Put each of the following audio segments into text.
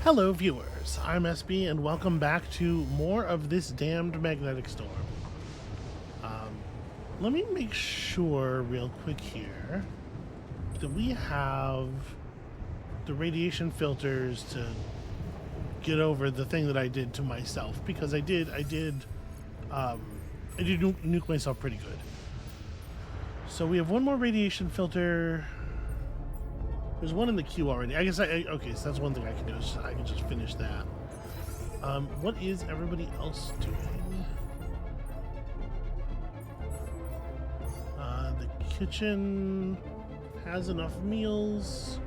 Hello, viewers. I'm SB, and welcome back to more of this damned magnetic storm. Let me make sure real quick here that we have the radiation filters to get over the thing that I did to myself, because I did nuke myself pretty good. So we have one more radiation filter. There's one in the queue already. I guess okay, so that's one thing I can do, is I can just finish that. What is everybody else doing? The kitchen has enough meals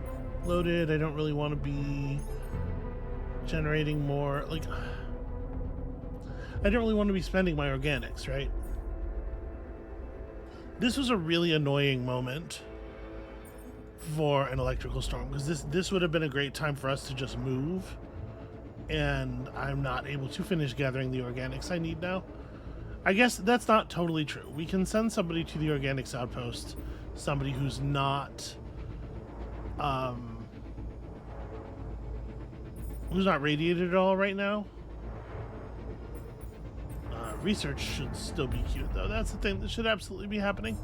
loaded. I don't really want to be generating more, like, I don't really want to be spending my organics, right? This was a really annoying moment for an electrical storm, because this would have been a great time for us to just move, and I'm not able to finish gathering the organics I need now. I guess that's not totally true. We can send somebody to the organics outpost, somebody who's not radiated at all right now. Research should still be cute, though. That's the thing that should absolutely be happening.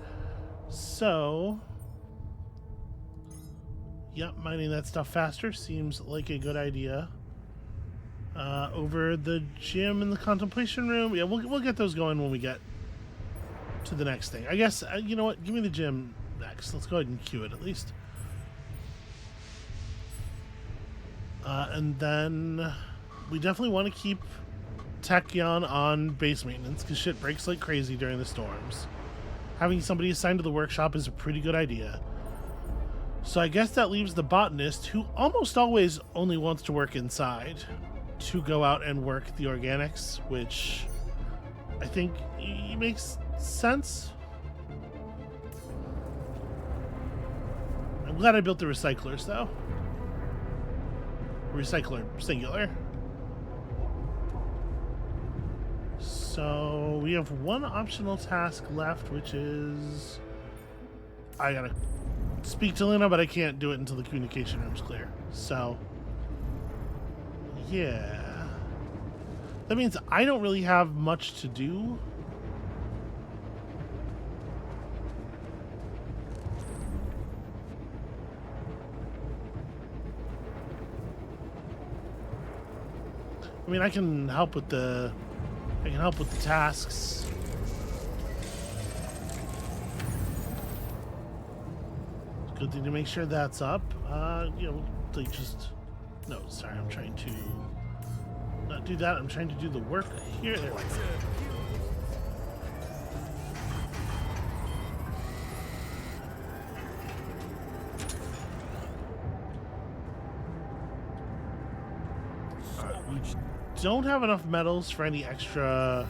So yep, mining that stuff faster seems like a good idea. Over the gym and the contemplation room. Yeah, we'll get those going when we get to the next thing. I guess, you know what? Give me the gym next. Let's go ahead and queue it at least. And then we definitely want to keep Jan on base maintenance, because shit breaks like crazy during the storms. Having somebody assigned to the workshop is a pretty good idea. So I guess that leaves the botanist, who almost always only wants to work inside, to go out and work the organics, which I think makes sense. I'm glad I built the recyclers, though. Recycler singular. So we have one optional task left, which is I gotta speak to Lena, but I can't do it until the communication room's clear. So yeah, that means I don't really have much to do. I mean, I can help with the tasks. Good thing to make sure that's up. You know, like just no. Sorry, I'm trying to not do that. I'm trying to do the work here. There we go. We don't have enough metals for any extra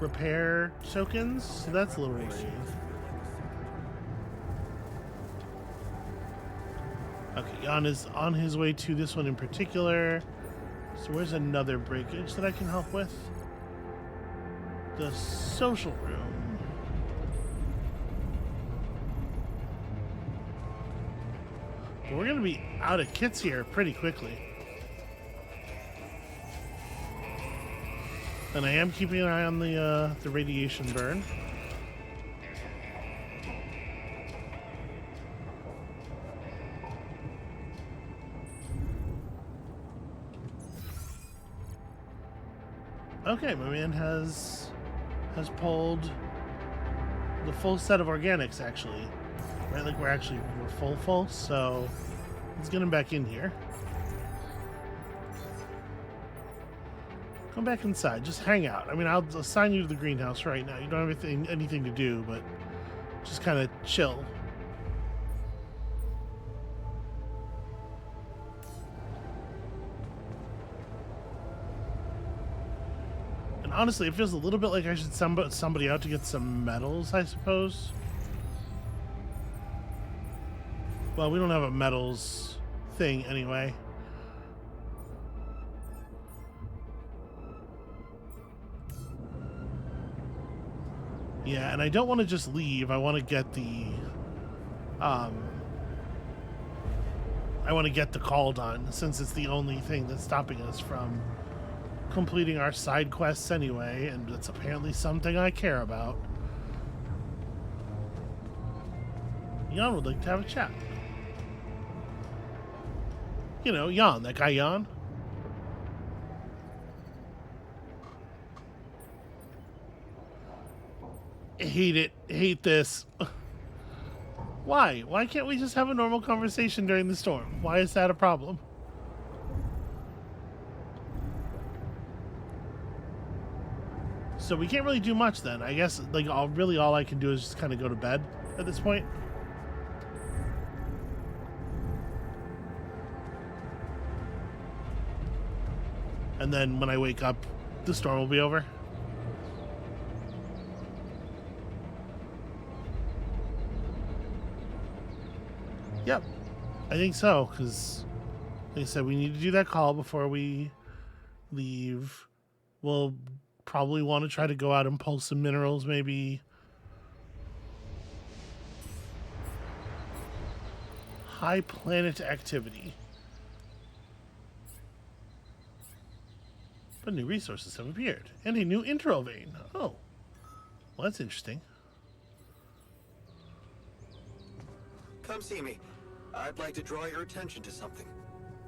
repair tokens, so that's a little worrying. Okay, Jan is on his way to this one in particular. So where's another breakage that I can help with? The social room. But we're gonna be out of kits here pretty quickly. And I am keeping an eye on the radiation burn. Okay, my man has pulled the full set of organics, actually. Right, like we're full, so let's get him back in here. Come back inside, just hang out. I mean, I'll assign you to the greenhouse right now. You don't have anything to do, but just kind of chill. Honestly, it feels a little bit like I should send somebody out to get some metals, I suppose. Well, we don't have a metals thing anyway. Yeah, and I don't want to just leave. I want to get the I want to get the call done, since it's the only thing that's stopping us from completing our side quests anyway, and it's apparently something I care about. Jan would like to have a chat. You know, Jan, that guy Jan. Hate it. Hate this. Why? Why can't we just have a normal conversation during the storm? Why is that a problem? So we can't really do much then. I guess, like, all I can do is just kind of go to bed at this point. And then when I wake up, the storm will be over. Yep, I think so, because like I said, we need to do that call before we leave. We'll probably want to try to go out and pull some minerals, maybe. High planet activity. But new resources have appeared, and a new intro vein. Oh, well, that's interesting. Come see me. I'd like to draw your attention to something.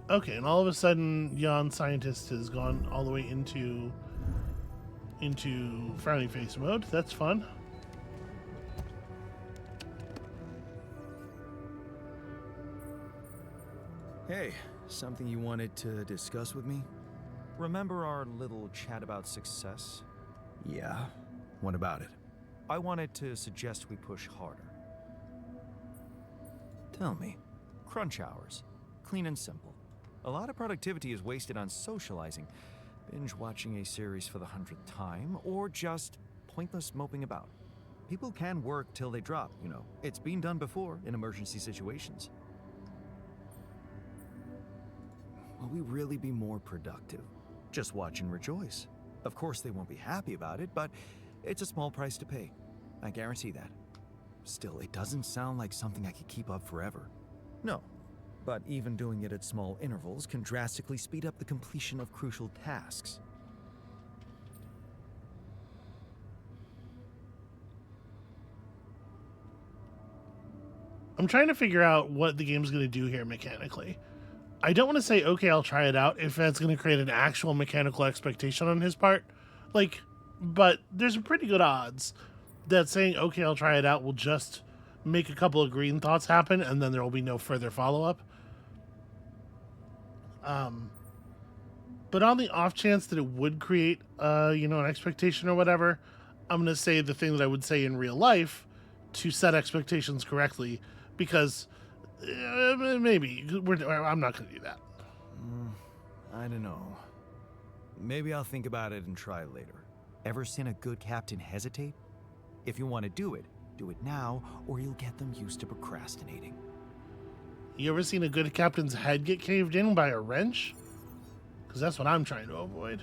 Okay, and all of a sudden, Jan Scientist has gone all the way into frowny face mode. That's fun. Hey, something you wanted to discuss with me? Remember our little chat about success? Yeah. What about it? I wanted to suggest we push harder. Tell me. Crunch hours. Clean and simple. A lot of productivity is wasted on socializing, binge watching a series for the 100th time, or just pointless moping about. People can work till they drop, you know. It's been done before in emergency situations. Will we really be more productive? Just watch and rejoice. Of course they won't be happy about it, but it's a small price to pay. I guarantee that. Still, it doesn't sound like something I could keep up forever. No, but even doing it at small intervals can drastically speed up the completion of crucial tasks. I'm trying to figure out what the game's going to do here mechanically. I don't want to say, okay, I'll try it out, if that's going to create an actual mechanical expectation on his part. Like, but there's pretty good odds that saying, okay, I'll try it out will just make a couple of green thoughts happen, and then there will be no further follow-up. But on the off chance that it would create, an expectation or whatever, I'm going to say the thing that I would say in real life to set expectations correctly, because maybe I'm not going to do that. I don't know. Maybe I'll think about it and try later. Ever seen a good captain hesitate? If you want to do it now, or you'll get them used to procrastinating. You ever seen a good captain's head get caved in by a wrench? Because that's what I'm trying to avoid.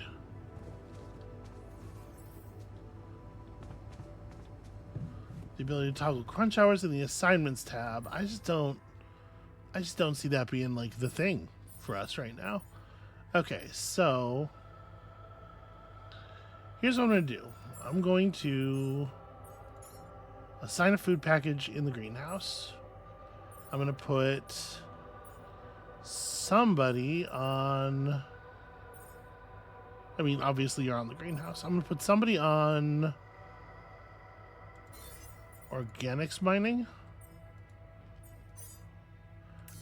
The ability to toggle crunch hours in the assignments tab. I just don't see that being like the thing for us right now. Okay, so here's what I'm going to do. I'm going to assign a food package in the greenhouse. I'm going to put somebody on... I mean, obviously you're on the greenhouse. I'm going to put somebody on organics mining.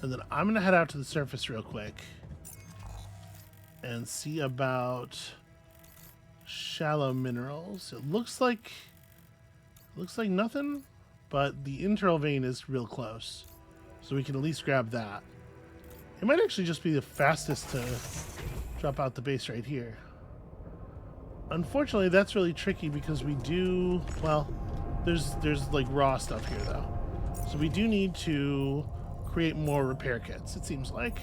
And then I'm going to head out to the surface real quick and see about shallow minerals. It looks like nothing, but the internal vein is real close. So we can at least grab that. It might actually just be the fastest to drop out the base right here. Unfortunately, that's really tricky because we do, well, there's like raw stuff here though. So we do need to create more repair kits, it seems like.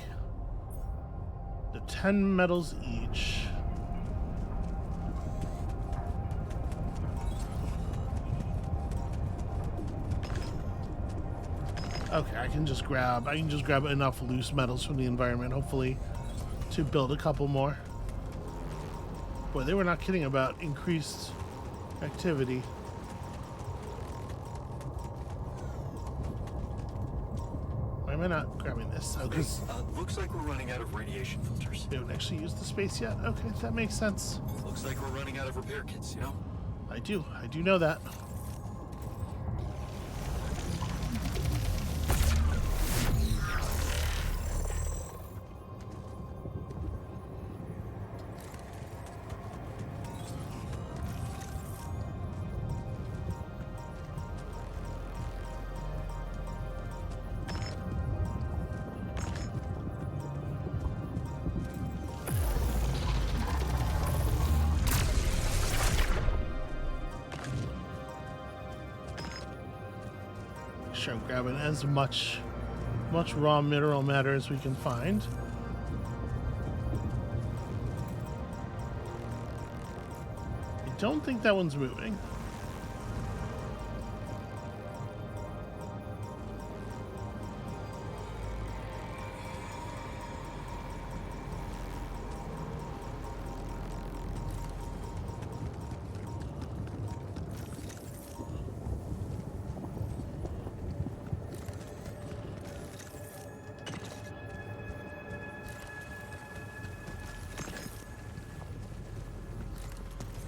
The 10 metals each. Okay, I can just grab enough loose metals from the environment, hopefully, to build a couple more. Boy, they were not kidding about increased activity. Why am I not grabbing this? Oh, because Looks like we're running out of radiation filters. they haven't actually used the space yet. Okay, that makes sense. Looks like we're running out of repair kits, you know? I do know that. Sure, I'm grabbing as much raw mineral matter as we can find. I don't think that one's moving.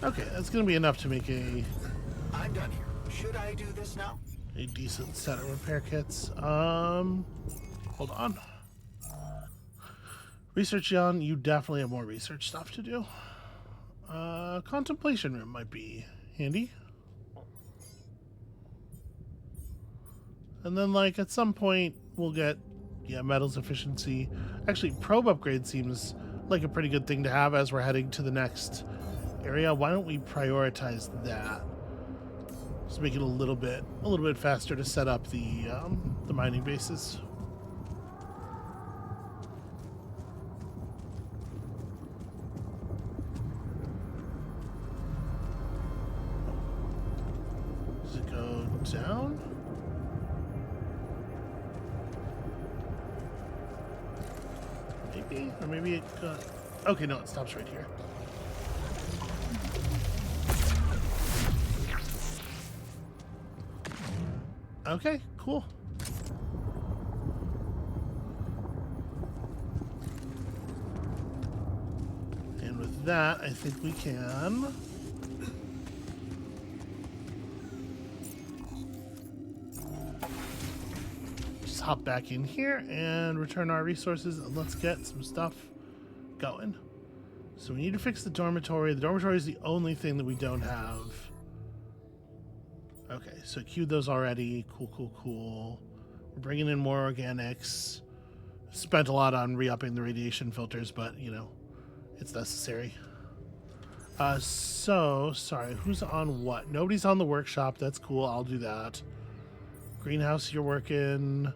Okay, that's going to be enough to make I'm done here. Should I do this now? a decent set of repair kits. Hold on. Research, Jan, you definitely have more research stuff to do. Contemplation room might be handy. And then, like, at some point, we'll get, metals efficiency. Actually, probe upgrade seems like a pretty good thing to have as we're heading to the next area. Why don't we prioritize that? Just make it a little bit faster to set up the mining bases. Does it go down? Maybe, or maybe it got... Okay, no, it stops right here. Okay, cool. And with that, I think we can just hop back in here and return our resources, and let's get some stuff going. So we need to fix the dormitory. The dormitory is the only thing that we don't have. Okay, so queued those already. Cool. We're bringing in more organics. Spent a lot on re-upping the radiation filters, but, it's necessary. So, sorry, who's on what? Nobody's on the workshop. That's cool. I'll do that. Greenhouse, you're working.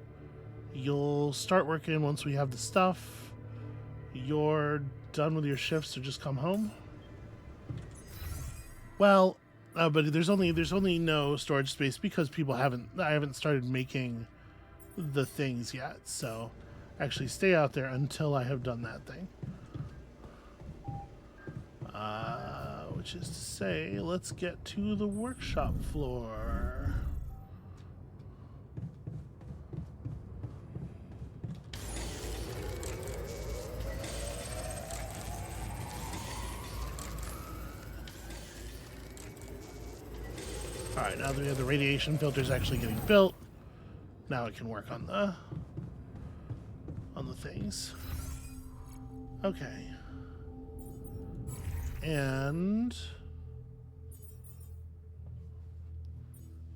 You'll start working once we have the stuff. You're done with your shifts, so just come home. Well... but there's only no storage space because I haven't started making the things yet. So actually stay out there until I have done that thing. Which is to say, let's get to the workshop floor. Alright, now that we have the radiation filters actually getting built, now it can work on the things. Okay. And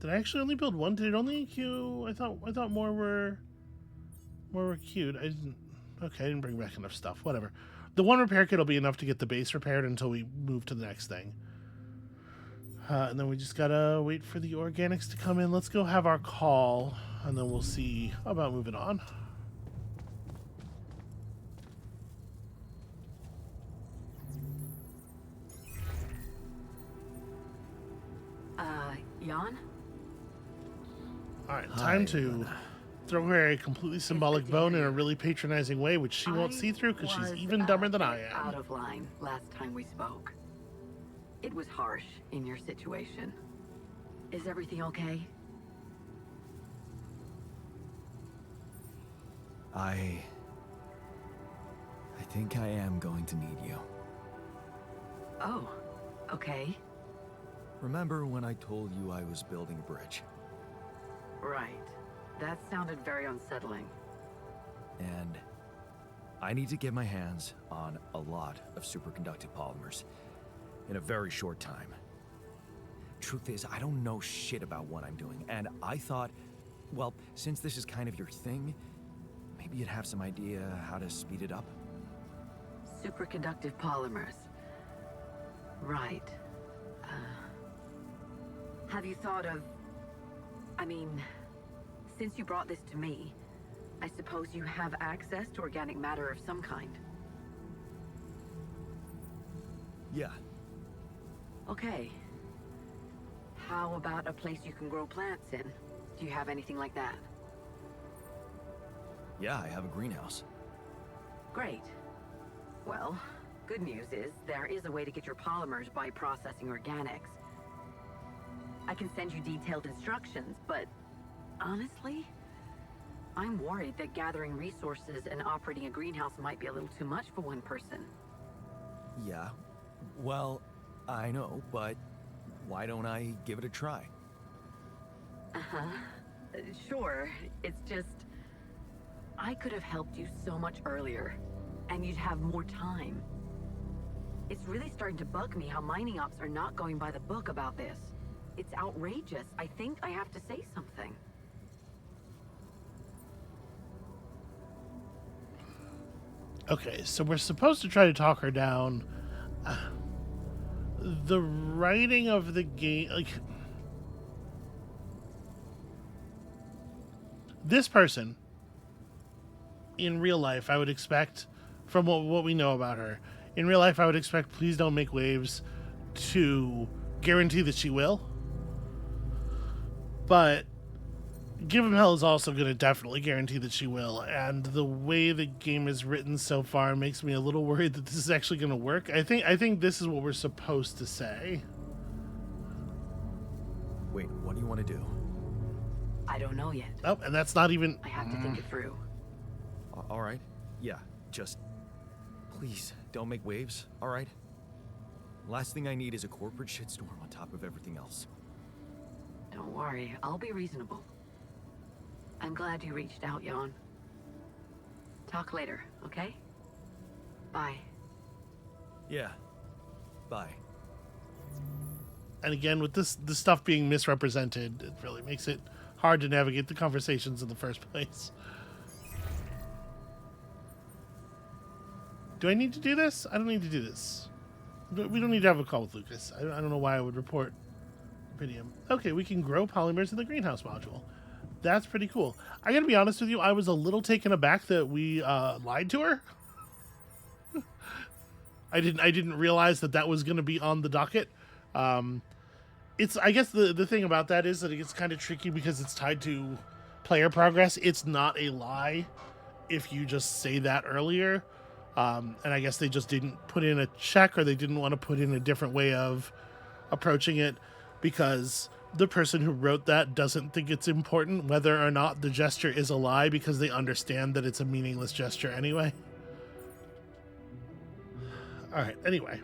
did I actually only build one? Did it only queue? I thought more were queued. I didn't bring back enough stuff. Whatever. The one repair kit will be enough to get the base repaired until we move to the next thing. And then we just gotta wait for the organics to come in. Let's go have our call, and then we'll see about moving on. Jan? All right, time to throw her a completely symbolic bone in a really patronizing way, which she won't see through because she's even dumber than I Out am. of line last time we spoke. It was harsh in your situation. Is everything okay? I think I am going to need you. Oh, okay. Remember when I told you I was building a bridge? Right. That sounded very unsettling. And I need to get my hands on a lot of superconductive polymers in a very short time. Truth is, I don't know shit about what I'm doing, and I thought, well, since this is kind of your thing, maybe you'd have some idea how to speed it up. Superconductive polymers. Right. Have you thought of... I mean, since you brought this to me, I suppose you have access to organic matter of some kind. Yeah. Okay. How about a place you can grow plants in? Do you have anything like that? Yeah, I have a greenhouse. Great. Well, good news is there is a way to get your polymers by processing organics. I can send you detailed instructions, but honestly, I'm worried that gathering resources and operating a greenhouse might be a little too much for one person. Yeah. Well, I know, but why don't I give it a try? Uh-huh. Sure. It's just... I could have helped you so much earlier, and you'd have more time. It's really starting to bug me how mining ops are not going by the book about this. It's outrageous. I think I have to say something. Okay, so we're supposed to try to talk her down. The writing of the game, like... This person, in real life, I would expect, from what we know about her, in real life, I would expect Please Don't Make Waves to guarantee that she will. But Give 'em Hell is also going to definitely guarantee that she will. And the way the game is written so far makes me a little worried that this is actually going to work. I think this is what we're supposed to say. Wait, what do you want to do? I don't know yet. Oh, and that's not even... I have to think it through. All right. Yeah, just please don't make waves, all right? Last thing I need is a corporate shitstorm on top of everything else. Don't worry, I'll be reasonable. I'm glad you reached out, Jan. Talk later, okay? Bye. Yeah. Bye. And again, with this stuff being misrepresented, it really makes it hard to navigate the conversations in the first place. Do I need to do this? I don't need to do this. We don't need to have a call with Lucas. I don't know why I would report Rubidium. Okay, we can grow polymers in the greenhouse module. That's pretty cool. I gotta be honest with you, I was a little taken aback that we lied to her. I didn't realize that was going to be on the docket. It's, I guess the thing about that is that it gets kind of tricky because it's tied to player progress. It's not a lie if you just say that earlier. And I guess they just didn't put in a check, or they didn't want to put in a different way of approaching it because the person who wrote that doesn't think it's important whether or not the gesture is a lie because they understand that it's a meaningless gesture anyway. All right, anyway.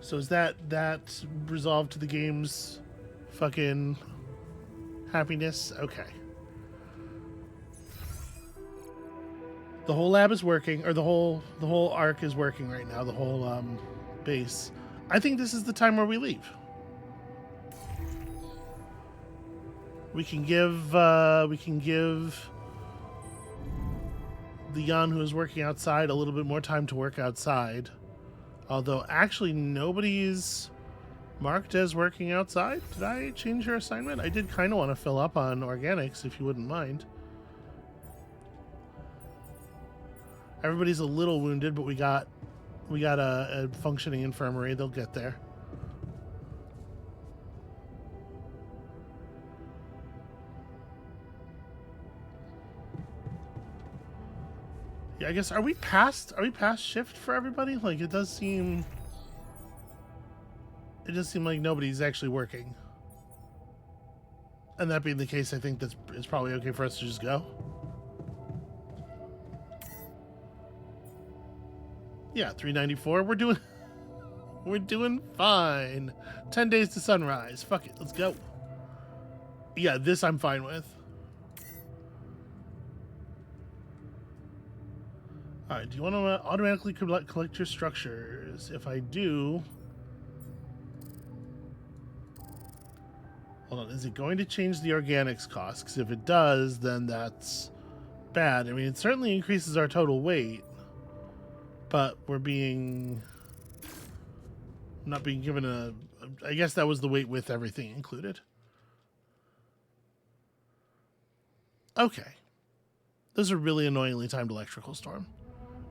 So is that resolved to the game's fucking happiness? Okay. The whole lab is working, or the whole arc is working right now, the whole base. I think this is the time where we leave. We can give the Jan who is working outside a little bit more time to work outside. Although actually nobody's marked as working outside. Did I change your assignment? I did kind of want to fill up on organics if you wouldn't mind. Everybody's a little wounded, but we got a functioning infirmary. They'll get there. Yeah, I guess are we past shift for everybody? Like it does seem like nobody's actually working. And that being the case, I think it's probably okay for us to just go. Yeah, 394. We're doing fine. 10 days to sunrise. Fuck it, let's go. Yeah, this I'm fine with. All right, do you want to automatically collect your structures? If I do... Hold on, is it going to change the organics cost? Because if it does, then that's bad. I mean, it certainly increases our total weight, but we're not being given a... I guess that was the weight with everything included. Okay. This is a really annoyingly timed electrical storm.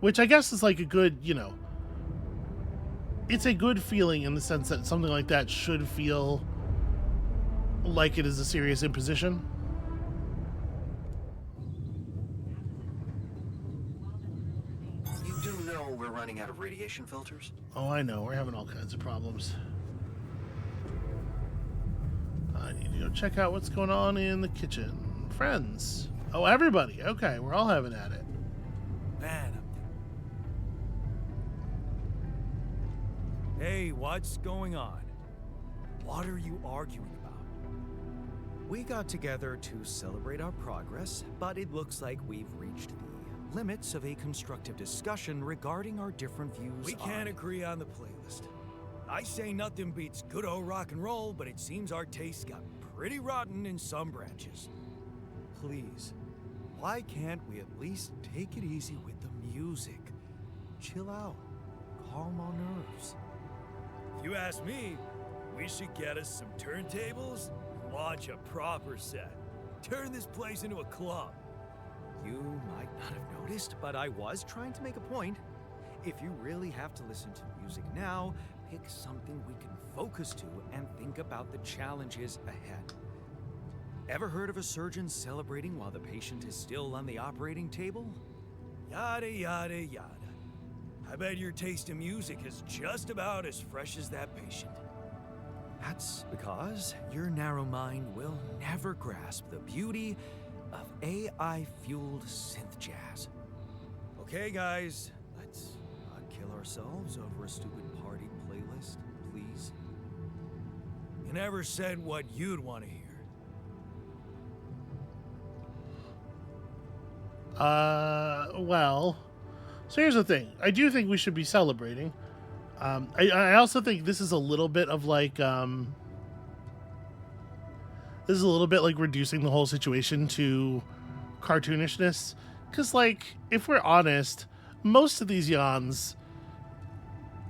Which I guess is like a good, it's a good feeling in the sense that something like that should feel like it is a serious imposition. You do know we're running out of radiation filters? Oh, I know. We're having all kinds of problems. I need to go check out what's going on in the kitchen. Friends. Oh, everybody. Okay, we're all having at it. Man, hey, what's going on? What are you arguing about? We got together to celebrate our progress, but it looks like we've reached the limits of a constructive discussion regarding our different views. We can't agree on the playlist. I say nothing beats good old rock and roll, but it seems our tastes got pretty rotten in some branches. Please, why can't we at least take it easy with the music? Chill out, calm our nerves. If you ask me, we should get us some turntables and launch a proper set. Turn this place into a club. You might not have noticed, but I was trying to make a point. If you really have to listen to music now, pick something we can focus to and think about the challenges ahead. Ever heard of a surgeon celebrating while the patient is still on the operating table? Yada, yada, yada. I bet your taste in music is just about as fresh as that patient. That's because your narrow mind will never grasp the beauty of AI-fueled synth jazz. Okay, guys, let's not kill ourselves over a stupid party playlist, please. You never said what you'd want to hear. Well, so here's the thing. I do think we should be celebrating. I also think this is a little bit of like, this is a little bit like reducing the whole situation to cartoonishness. Because, like, if we're honest, most of these Jans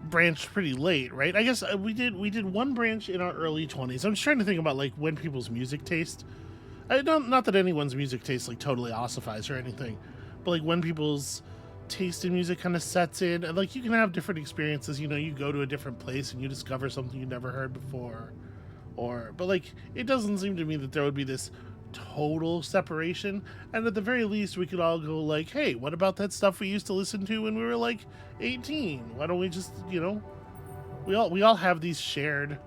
branched pretty late, right? I guess we did one branch in our early 20s. I'm just trying to think about, like, when people's music taste... not that anyone's music taste, like, totally ossifies or anything. But, like, when people's taste in music kind of sets in. And, like, you can have different experiences. You know, you go to a different place and you discover something you never heard before. But, like, it doesn't seem to me that there would be this total separation. And at the very least, we could all go, like, hey, what about that stuff we used to listen to when we were, like, 18? Why don't we just, you know... We all have these shared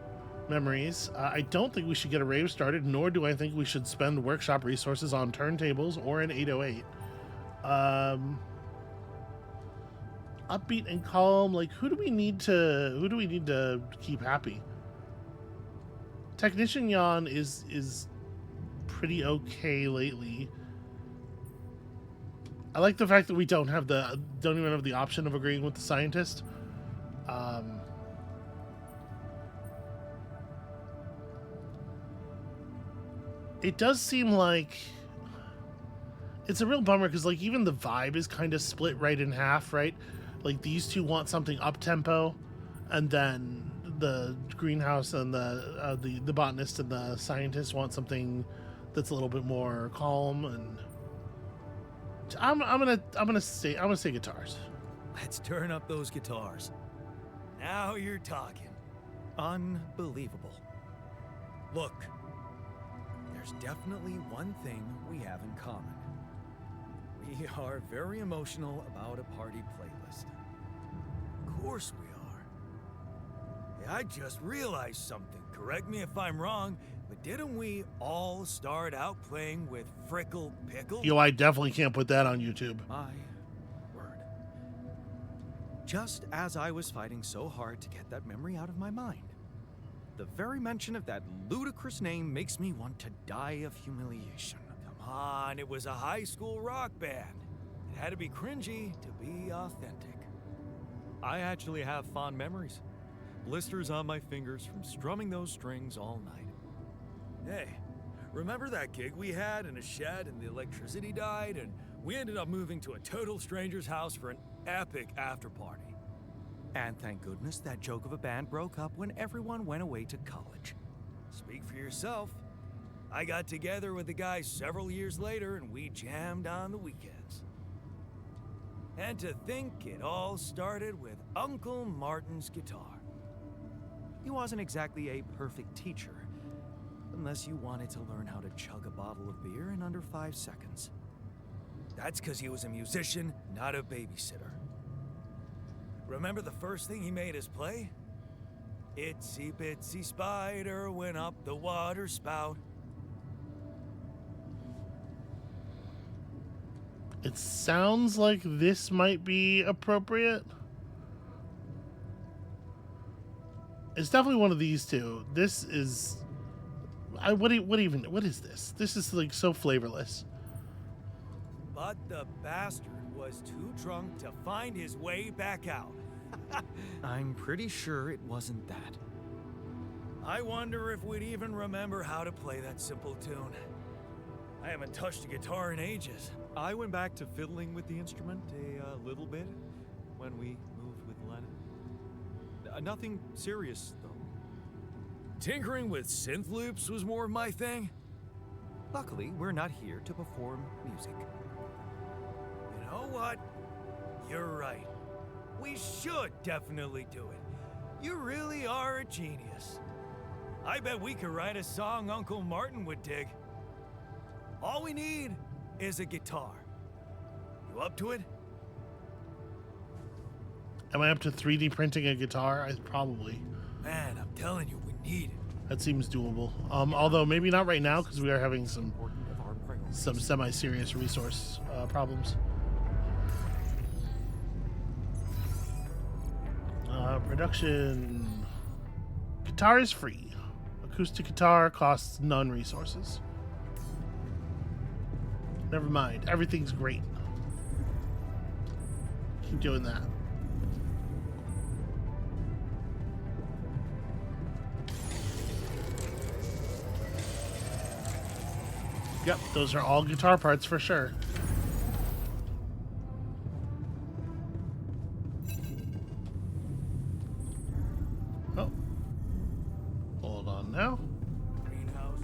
memories. I don't think we should get a rave started, nor do I think we should spend workshop resources on turntables or an 808. Upbeat and calm, like, who do we need to keep happy? Technician Jan is pretty okay lately. I like the fact that we don't even have the option of agreeing with the scientist. It does seem like it's a real bummer because, like, even the vibe is kind of split right in half, right? Like, these two want something up-tempo, and then the greenhouse and the botanist and the scientist want something that's a little bit more calm. And I'm gonna say guitars. Let's turn up those guitars. Now you're talking. Unbelievable. Look, there's definitely one thing we have in common. We are very emotional about a party playlist. Of course we are. Hey, I just realized something. Correct me if I'm wrong, but didn't we all start out playing with Frickle Pickle? Yo, I definitely can't put that on YouTube. My word. Just as I was fighting so hard to get that memory out of my mind, the very mention of that ludicrous name makes me want to die of humiliation. Come on, it was a high school rock band. It had to be cringy to be authentic. I actually have fond memories. Blisters on my fingers from strumming those strings all night. Hey, remember that gig we had in a shed and the electricity died and we ended up moving to a total stranger's house for an epic after party? And thank goodness that joke of a band broke up when everyone went away to college. Speak for yourself. I got together with the guys several years later and we jammed on the weekends. And to think it all started with Uncle Martin's guitar. He wasn't exactly a perfect teacher, unless you wanted to learn how to chug a bottle of beer in under 5 seconds. That's because he was a musician, not a babysitter. Remember the first thing he made us play? Itsy bitsy spider went up the water spout. It sounds like this might be appropriate. It's definitely one of these two. This is... what is this? This is like so flavorless. But the bastard was too drunk to find his way back out. I'm pretty sure it wasn't that. I wonder if we'd even remember how to play that simple tune. I haven't touched a guitar in ages. I went back to fiddling with the instrument a little bit when we moved with Lena. Nothing serious, though. Tinkering with synth loops was more my thing. Luckily, we're not here to perform music. You know what? You're right. We should definitely do it. You really are a genius. I bet we could write a song Uncle Martin would dig. All we need is a guitar. You up to it? Am I up to 3D printing a guitar? Probably. Man, I'm telling you, we need it. That seems doable. Although maybe not right now because we are having some semi-serious resource problems. Production. Guitar is free. Acoustic guitar costs none resources. Never mind. Everything's great. Keep doing that. Yep, those are all guitar parts for sure. Oh. Hold on now. Greenhouse.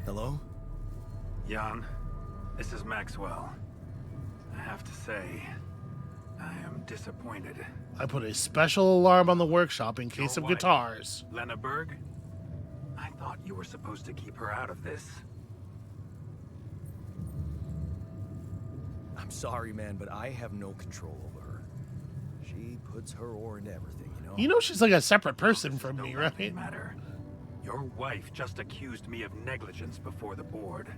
Hello? Jan, this is Maxwell. I have to say, I am disappointed. I put a special alarm on the workshop in case Your of wife, guitars. Lena Berg? I thought you were supposed to keep her out of this. I'm sorry, man, but I have no control over her. She puts her oar into everything, you know? You know she's like a separate person from No me, laughing right? matter. Your wife just accused me of negligence before the board.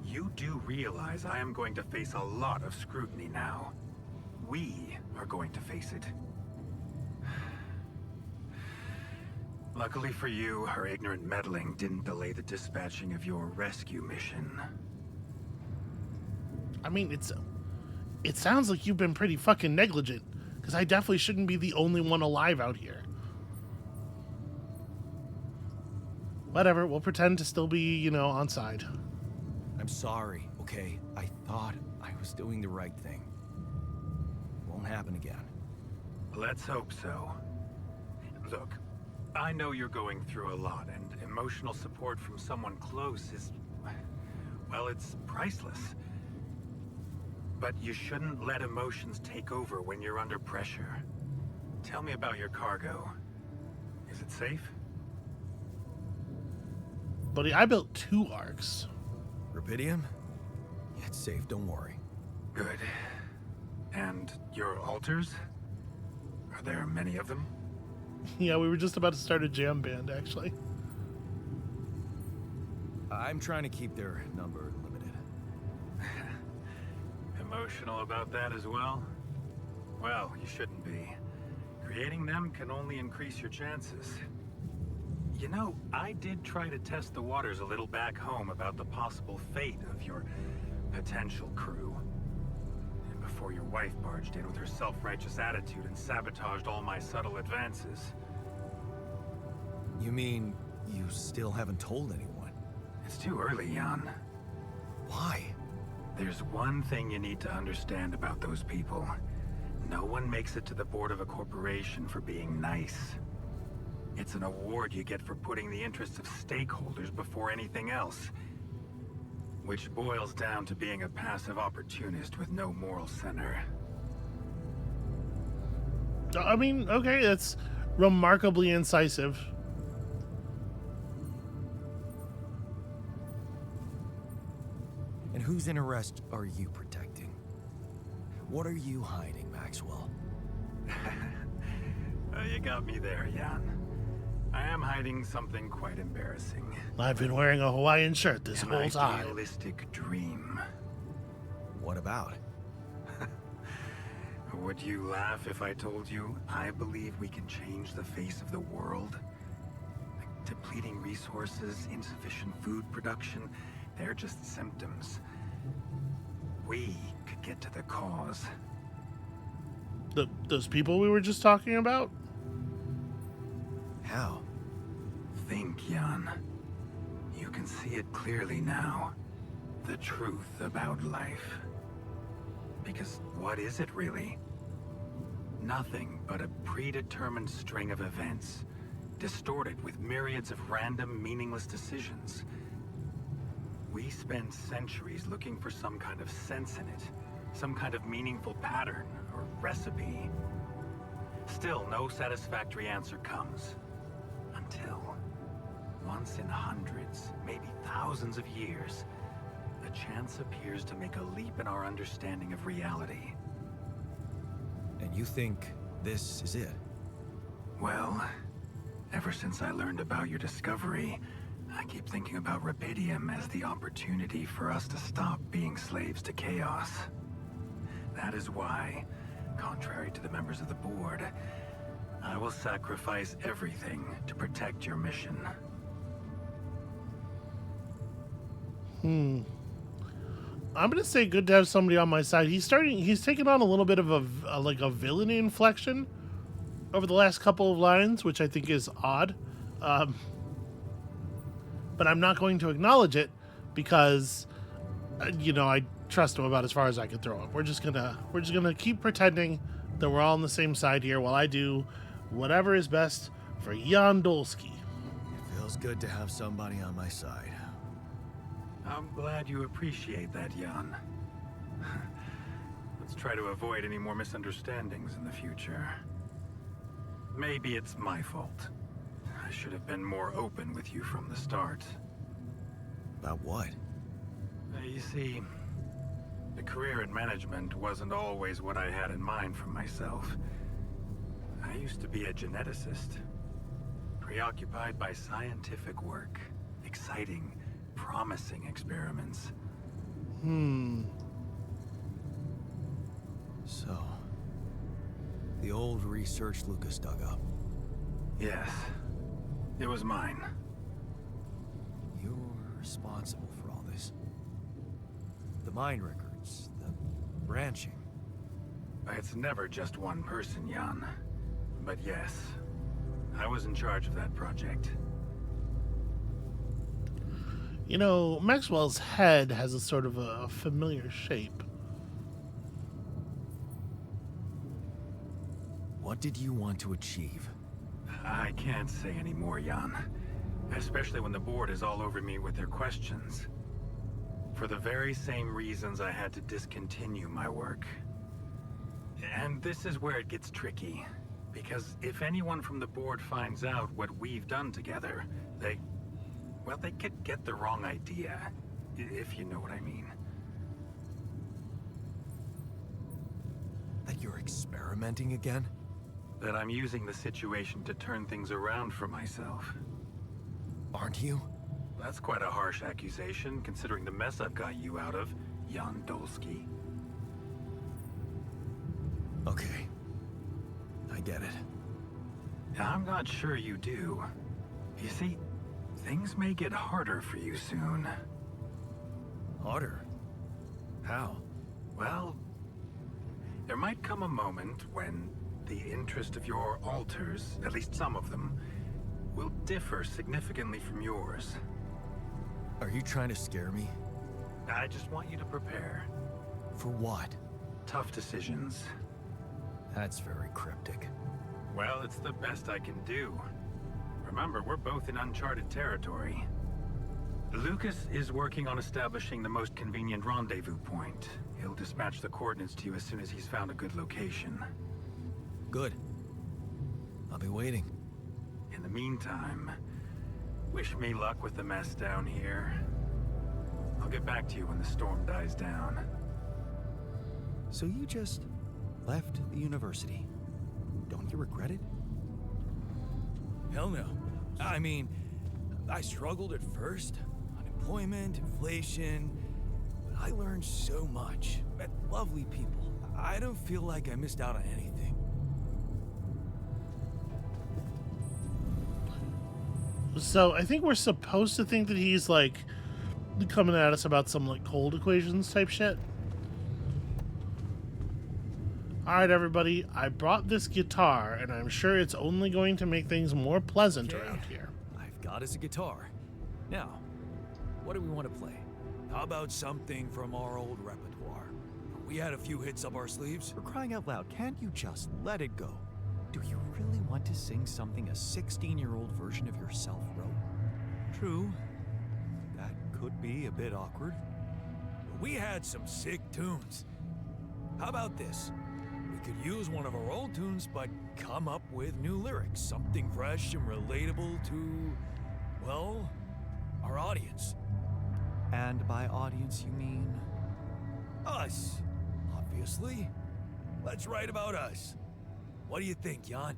You do realize I am going to face a lot of scrutiny now. We are going to face it. Luckily for you, her ignorant meddling didn't delay the dispatching of your rescue mission. I mean, it sounds like you've been pretty fucking negligent, because I definitely shouldn't be the only one alive out here. Whatever, we'll pretend to still be, you know, on side. I'm sorry, okay? I thought I was doing the right thing. Won't happen again. Let's hope so. Look, I know you're going through a lot, and emotional support from someone close is, well, it's priceless. But you shouldn't let emotions take over when you're under pressure. Tell me about your cargo. Is it safe? Buddy, I built 2 arcs. Rubidium? It's safe, don't worry. Good. And your altars? Are there many of them? Yeah, we were just about to start a jam band, actually. I'm trying to keep their number limited. Emotional about that as well? Well, you shouldn't be. Creating them can only increase your chances. You know, I did try to test the waters a little back home about the possible fate of your potential crew. And before your wife barged in with her self-righteous attitude and sabotaged all my subtle advances. You mean you still haven't told anyone? It's too early, Jan. Why? There's one thing you need to understand about those people. No one makes it to the board of a corporation for being nice. It's an award you get for putting the interests of stakeholders before anything else. Which boils down to being a passive opportunist with no moral center. I mean, okay, that's remarkably incisive. And whose interest are you protecting? What are you hiding, Maxwell? You got me there, Jan. I am hiding something quite embarrassing. I've been wearing a Hawaiian shirt this An whole time. idealistic dream. What about? Would you laugh if I told you I believe we can change the face of the world? Like depleting resources, insufficient food production, they're just symptoms. We could get to the cause. Those people we were just talking about? How? Think, Jan. You can see it clearly now. The truth about life. Because what is it really? Nothing but a predetermined string of events, distorted with myriads of random, meaningless decisions. We spend centuries looking for some kind of sense in it, some kind of meaningful pattern or recipe. Still, no satisfactory answer comes. Until, once in hundreds, maybe thousands of years, a chance appears to make a leap in our understanding of reality. And you think this is it? Well, ever since I learned about your discovery, I keep thinking about Rubidium as the opportunity for us to stop being slaves to chaos. That is why, contrary to the members of the board, I will sacrifice everything to protect your mission. I'm gonna say good to have somebody on my side. He's taken on a little bit of a villainy inflection over the last couple of lines, which I think is odd. But I'm not going to acknowledge it because, I trust him about as far as I can throw him. We're just gonna keep pretending that we're all on the same side here while I do whatever is best for Jan Dolski. It feels good to have somebody on my side. I'm glad you appreciate that, Jan. Let's try to avoid any more misunderstandings in the future. Maybe it's my fault. I should have been more open with you from the start. About what? You see, the career in management wasn't always what I had in mind for myself. I used to be a geneticist, preoccupied by scientific work, exciting, promising experiments. So, the old research Lucas dug up. Yes, it was mine. You're responsible for all this. The mine records, the branching. It's never just one person, Jan. But yes, I was in charge of that project. Maxwell's head has a sort of a familiar shape. What did you want to achieve? I can't say any more, Jan. Especially when the board is all over me with their questions. For the very same reasons I had to discontinue my work. And this is where it gets tricky. Because if anyone from the board finds out what we've done together, well, they could get the wrong idea, if you know what I mean. That you're experimenting again? That I'm using the situation to turn things around for myself. Aren't you? That's quite a harsh accusation, considering the mess I've got you out of, Jan Dolski. Okay. I get it. I'm not sure you do. You see, things may get harder for you soon. Harder? How? Well, there might come a moment when the interest of your alters, at least some of them, will differ significantly from yours. Are you trying to scare me? I just want you to prepare. For what? Tough decisions. That's very cryptic. Well, it's the best I can do. Remember, we're both in uncharted territory. Lucas is working on establishing the most convenient rendezvous point. He'll dispatch the coordinates to you as soon as he's found a good location. Good. I'll be waiting. In the meantime, wish me luck with the mess down here. I'll get back to you when the storm dies down. So you just left the university. Don't you regret it? Hell no. I mean, I struggled at first. Unemployment, inflation. But I learned so much. Met lovely people. I don't feel like I missed out on anything. So I think we're supposed to think that he's like coming at us about some like cold equations type shit. Alright everybody, I brought this guitar and I'm sure it's only going to make things more pleasant around here. I've got us a guitar. Now, what do we want to play? How about something from our old repertoire? We had a few hits up our sleeves. For crying out loud, can't you just let it go? Do you really want to sing something a 16-year-old version of yourself wrote? True. That could be a bit awkward. But we had some sick tunes. How about this? We could use one of our old tunes, but come up with new lyrics. Something fresh and relatable to, well, our audience. And by audience, you mean? Us, obviously. Let's write about us. What do you think, Jan?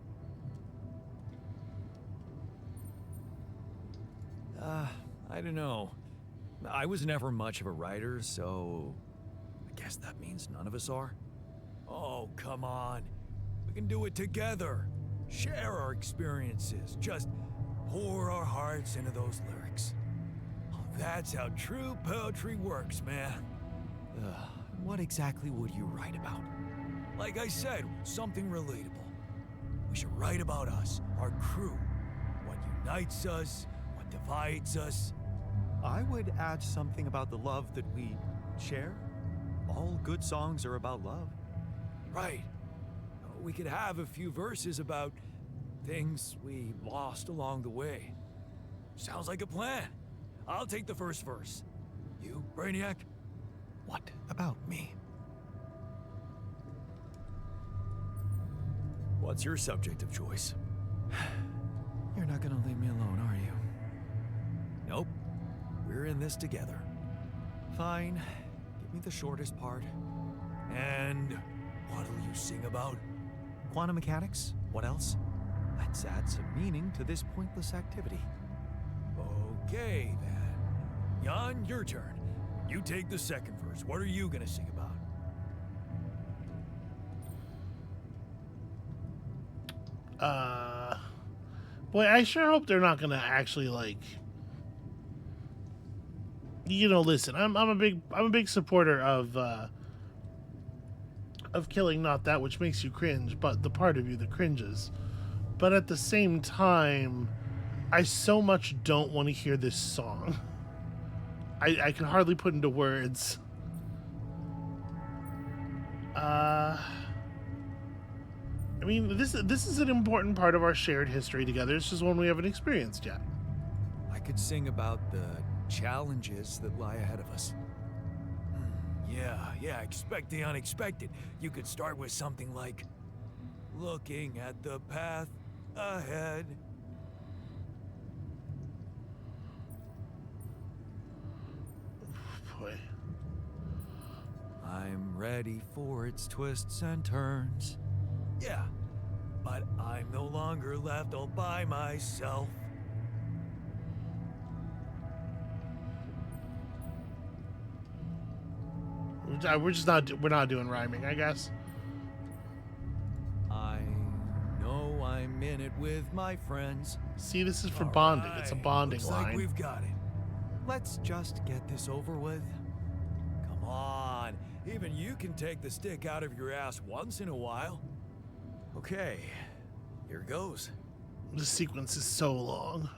I don't know. I was never much of a writer, so I guess that means none of us are. Oh, come on. We can do it together. Share our experiences. Just pour our hearts into those lyrics. Oh, that's how true poetry works, man. What exactly would you write about? Like I said, something relatable. We should write about us, our crew. What unites us, what divides us. I would add something about the love that we share. All good songs are about love. Right. We could have a few verses about things we lost along the way. Sounds like a plan. I'll take the first verse. You, Brainiac? What about me? What's your subject of choice? You're not gonna leave me alone, are you? Nope. We're in this together. Fine. Give me the shortest part. And what'll you sing about? Quantum mechanics? What else? Let's add some meaning to this pointless activity. Okay, then. Jan, your turn. You take the second verse. What are you gonna sing about? Boy, I sure hope they're not gonna actually like, listen, I'm a big supporter of killing not that which makes you cringe, but the part of you that cringes. But at the same time, I so much don't want to hear this song. I can hardly put into words. I mean, this is an important part of our shared history together. It's just one we haven't experienced yet. I could sing about the challenges that lie ahead of us. Yeah, expect the unexpected. You could start with something like, looking at the path ahead. boy. I'm ready for its twists and turns. Yeah, but I'm no longer left all by myself. We're not doing rhyming, I guess. I know I'm in it with my friends. See, this is for All bonding. It's a right, bonding looks line. like we've got it. Let's just get this over with. Come on, even you can take the stick out of your ass once in a while. Okay, here goes. This sequence is so long.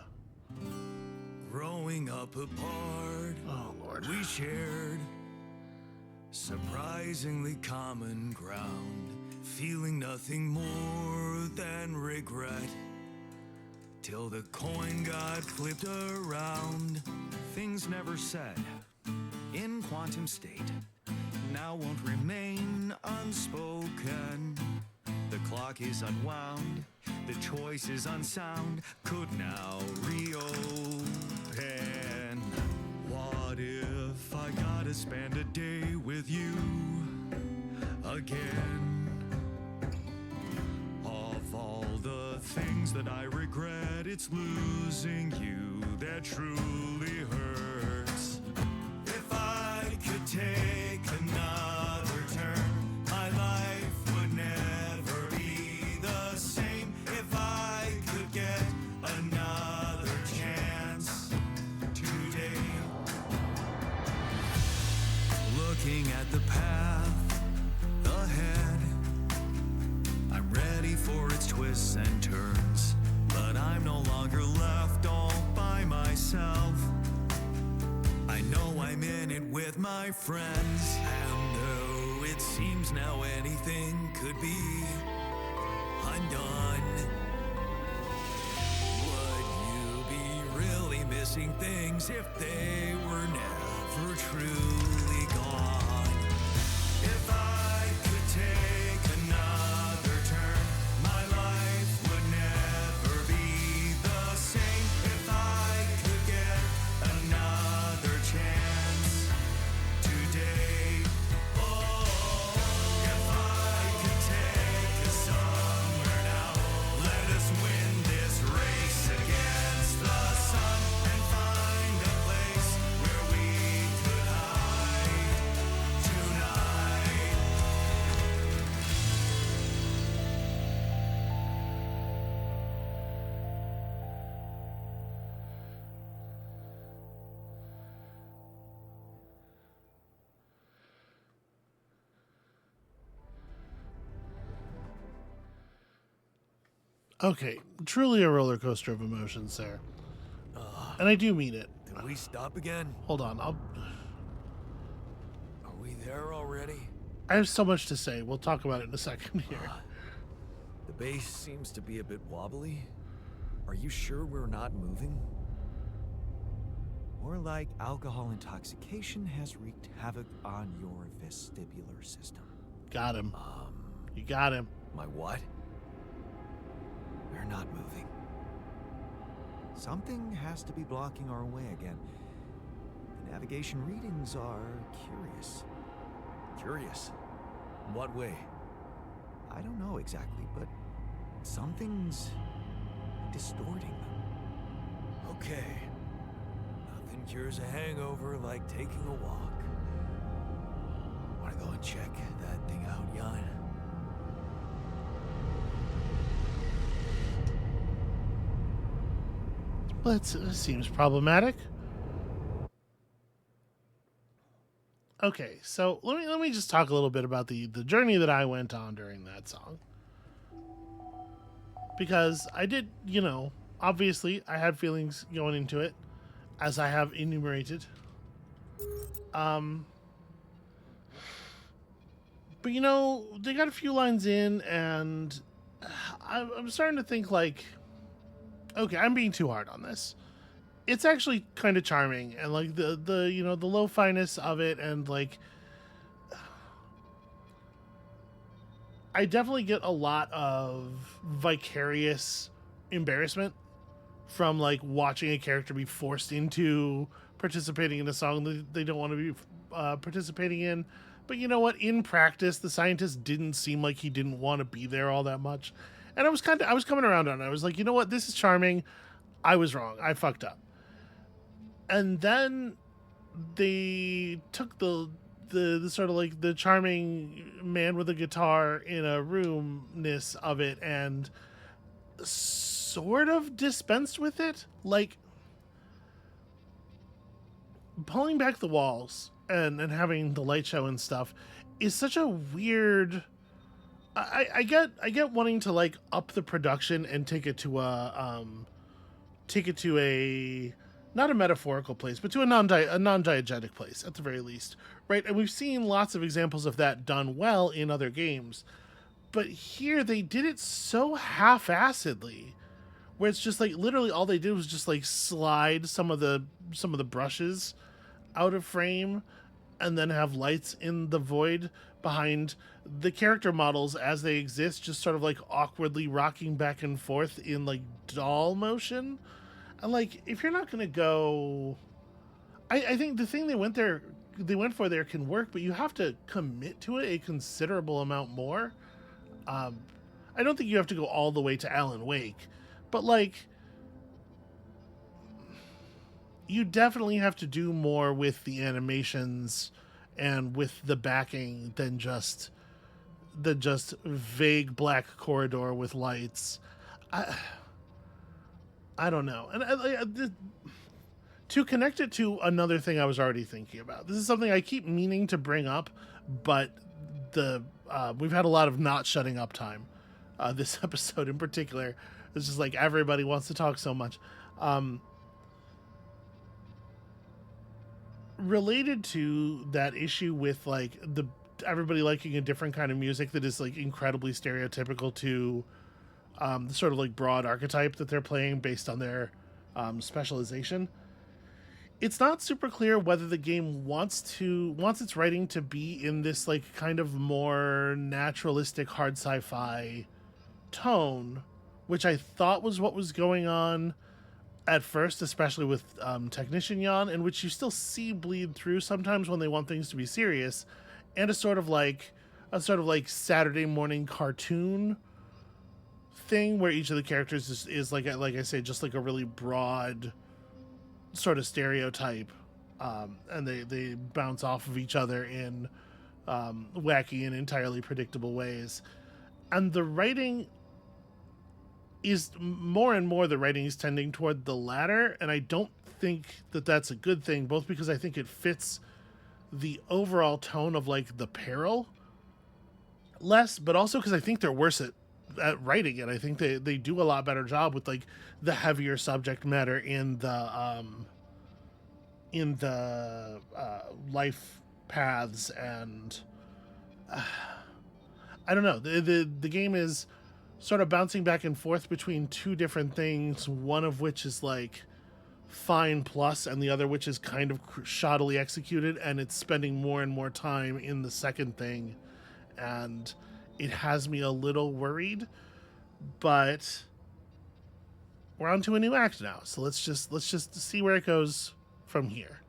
Growing up apart, Oh, Lord. we shared surprisingly common ground, feeling nothing more than regret. Till the coin got flipped around. Things never said in quantum state now won't remain unspoken. The clock is unwound, the choice is unsound, could now reopen. What if I gotta spend a day with you again? Of all the things that I regret, it's losing you that truly hurts. If I could take another turn, my life would never be the same. If I could get another chance today. Looking at the path ahead, I'm ready for its twists and turns, but I'm no longer left all by myself. I know I'm in it with my friends, and though it seems now anything could be undone, would you be really missing things if they were never truly gone? If I could take another turn, my life would never be the same. If I could get another chance today. Oh, if I could take us somewhere now, let us win this race against the sun and find a place where we could hide tonight. Okay, truly a roller coaster of emotions there. And I do mean it. Did we stop again? Hold on, Are we there already? I have so much to say. We'll talk about it in a second here. The base seems to be a bit wobbly. Are you sure we're not moving? More like alcohol intoxication has wreaked havoc on your vestibular system. Got him. You got him. My what? We're not moving. Something has to be blocking our way again. The navigation readings are curious. Curious. In what way? I don't know exactly, but something's distorting them. Okay. Nothing cures a hangover like taking a walk. Wanna go and check that thing out, Jan? Well, it seems problematic. Okay, so let me just talk a little bit about the journey that I went on during that song. Because I did, obviously I had feelings going into it, as I have enumerated. But they got a few lines in, and I'm starting to think like, okay, I'm being too hard on this. It's actually kind of charming, and like the lo-fi-ness of it, and like I definitely get a lot of vicarious embarrassment from like watching a character be forced into participating in a song that they don't want to be participating in. But you know what? In practice, the scientist didn't seem like he didn't want to be there all that much. And I was coming around on it. I was like, you know what? This is charming. I was wrong. I fucked up. And then they took the sort of like the charming man with a guitar in a roomness of it and sort of dispensed with it. Like pulling back the walls and having the light show and stuff is such a weird. I get wanting to like up the production and take it to a not a metaphorical place, but to a non-diegetic place at the very least, right? And we've seen lots of examples of that done well in other games, but here they did it so half-assedly, where it's just like literally all they did was just like slide some of the brushes out of frame, and then have lights in the void behind the character models as they exist, just sort of like awkwardly rocking back and forth in like doll motion. And like, if you're not gonna go, I think the thing they went for there can work, but you have to commit to it a considerable amount more. I don't think you have to go all the way to Alan Wake, but like, you definitely have to do more with the animations and with the backing than just vague black corridor with lights. I don't know. And to connect it to another thing I was already thinking about. This is something I keep meaning to bring up, but we've had a lot of not shutting up time this episode in particular. It's just like everybody wants to talk so much. Related to that issue with like everybody liking a different kind of music that is like incredibly stereotypical to the sort of like broad archetype that they're playing based on their specialization. It's not super clear whether the game wants its writing to be in this like kind of more naturalistic hard sci-fi tone, which I thought was what was going on at first, especially with Technician Jan, and which you still see bleed through sometimes when they want things to be serious, and a sort of like Saturday morning cartoon thing where each of the characters is like I say, just like a really broad sort of stereotype, and they bounce off of each other in wacky and entirely predictable ways. And the writing is more and more tending toward the latter, and I don't think that that's a good thing, both because I think it fits the overall tone of like the peril less, but also because I think they're worse at writing it. I think they do a lot better job with like the heavier subject matter in the life paths, and I don't know, the game is sort of bouncing back and forth between two different things, one of which is like fine plus and the other which is kind of shoddily executed, and it's spending more and more time in the second thing, and it has me a little worried. But we're on to a new act now, so let's just see where it goes from here.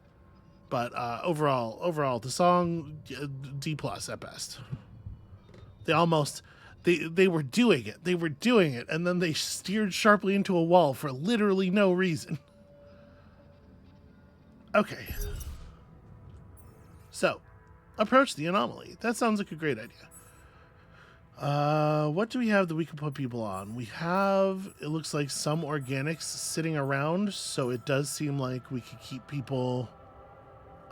But overall the song D+ at best. They were doing it, and then they steered sharply into a wall for literally no reason. Okay. So, approach the anomaly. That sounds like a great idea. What do we have that we can put people on? We have, it looks like, some organics sitting around, so it does seem like we could keep people,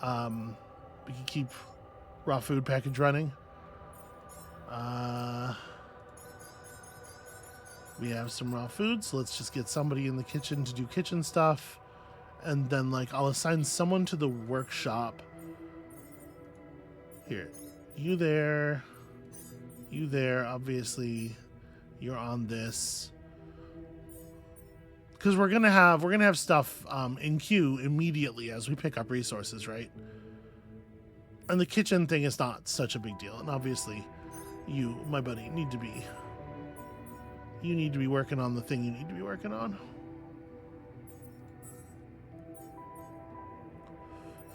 we could keep raw food package running. We have some raw food, so let's just get somebody in the kitchen to do kitchen stuff. And then, like, I'll assign someone to the workshop. Here. You there, obviously. You're on this. Because we're gonna have stuff in queue immediately as we pick up resources, right? And the kitchen thing is not such a big deal. And obviously, you, my buddy, need to be working on the thing you need to be working on.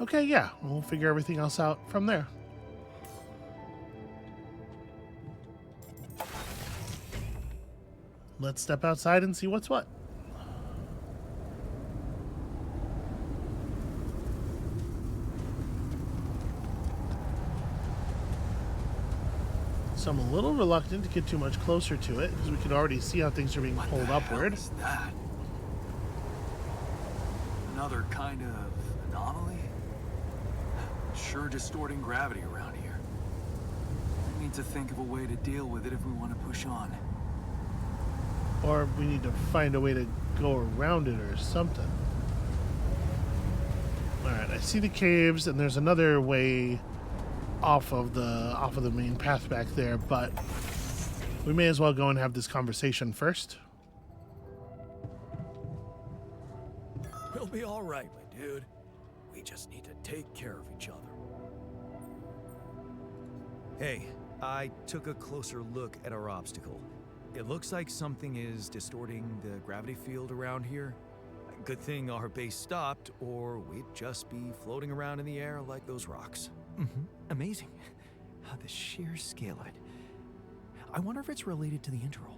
Okay, yeah, we'll figure everything else out from there. Let's step outside and see what's what. So I'm a little reluctant to get too much closer to it because we can already see how things are being pulled upward. What is that? Another kind of anomaly? Sure distorting gravity around here. We need to think of a way to deal with it if we want to push on. Or we need to find a way to go around it or something. Alright, I see the caves and there's another way off of the main path back there, but we may as well go and have this conversation first. We'll be all right, my dude. We just need to take care of each other. Hey, I took a closer look at our obstacle. It looks like something is distorting the gravity field around here. Good thing our base stopped, or we'd just be floating around in the air like those rocks. Amazing. The sheer scale of it. I wonder if it's related to the interval.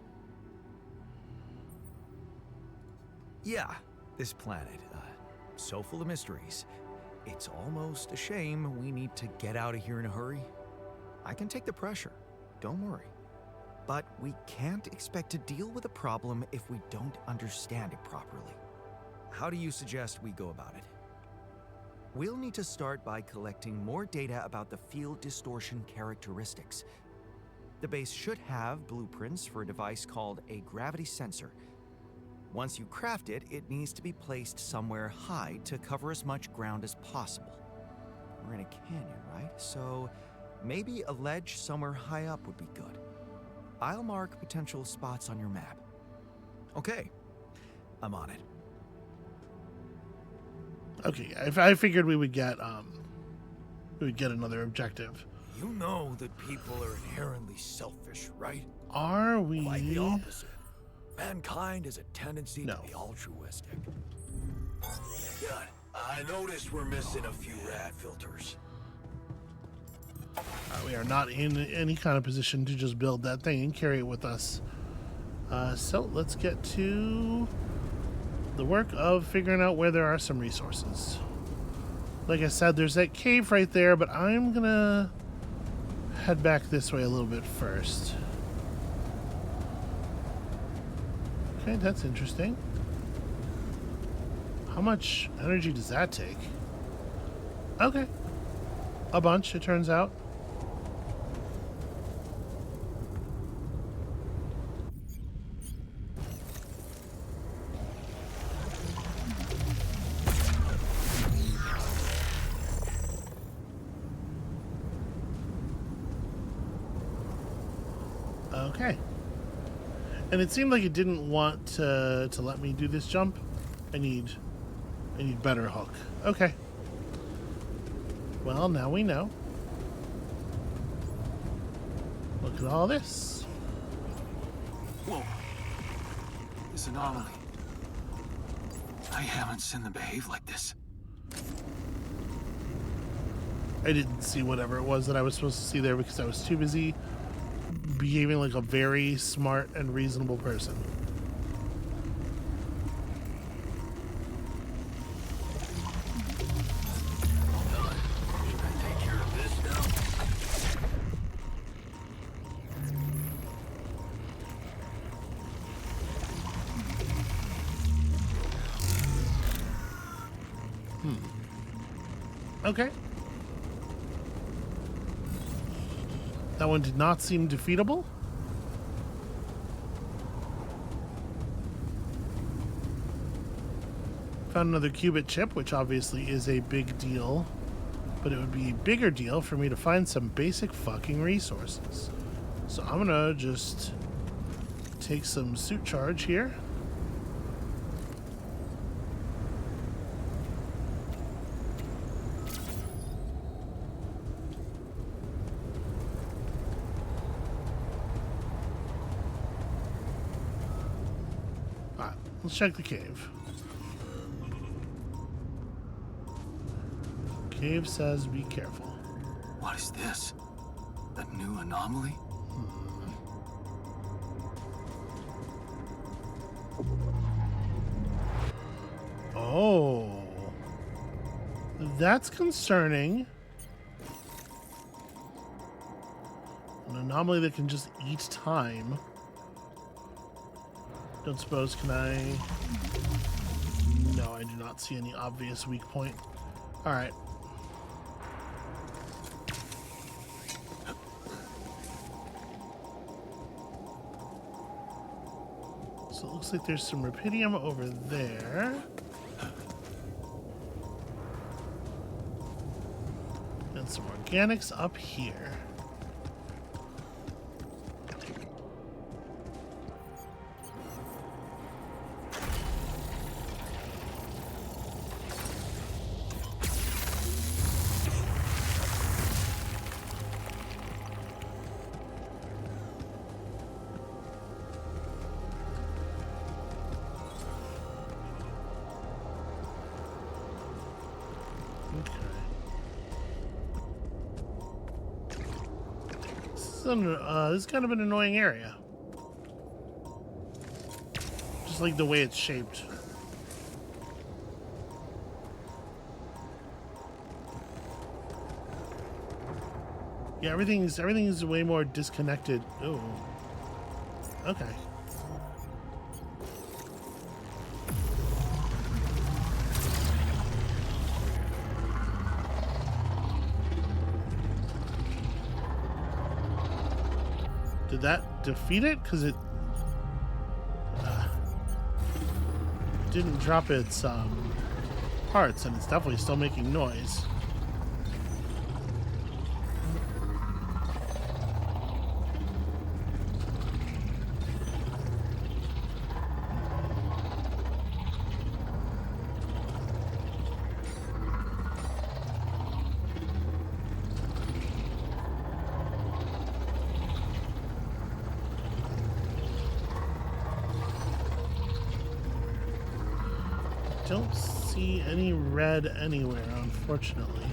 Yeah, this planet, so full of mysteries. It's almost a shame we need to get out of here in a hurry. I can take the pressure, don't worry. But we can't expect to deal with a problem if we don't understand it properly. How do you suggest we go about it? We'll need to start by collecting more data about the field distortion characteristics. The base should have blueprints for a device called a gravity sensor. Once you craft it, it needs to be placed somewhere high to cover as much ground as possible. We're in a canyon, right? So maybe a ledge somewhere high up would be good. I'll mark potential spots on your map. Okay, I'm on it. Okay, I figured we would get another objective. You know that people are inherently selfish, right? Are we? Quite the opposite. Mankind has a tendency No. to be altruistic. Good. I noticed we're missing a few rad filters. We are not in any kind of position to just build that thing and carry it with us. So let's get to the work of figuring out where there are some resources. Like I said, there's that cave right there, but I'm gonna head back this way a little bit first. Okay, that's interesting. How much energy does that take? Okay. A bunch, it turns out. Okay. And it seemed like it didn't want to let me do this jump. I need better hook. Okay. Well, now we know. Look at all this. Whoa. This anomaly. I haven't seen them behave like this. I didn't see whatever it was that I was supposed to see there because I was too busy behaving like a very smart and reasonable person. Okay. That one did not seem defeatable. Found another qubit chip, which obviously is a big deal. But it would be a bigger deal for me to find some basic fucking resources. So I'm gonna just take some suit charge here. Let's check the cave. Dave says be careful. What is this? A new anomaly? Oh. That's concerning. An anomaly that can just eat time. Don't suppose, can I... No, I do not see any obvious weak point. Alright. So it looks like there's some rubidium over there. And some organics up here. This is kind of an annoying area. Just like the way it's shaped. Yeah, everything's way more disconnected. Oh. Okay. Did that defeat it? Because it didn't drop its parts, and it's definitely still making noise. Don't see any red anywhere, unfortunately.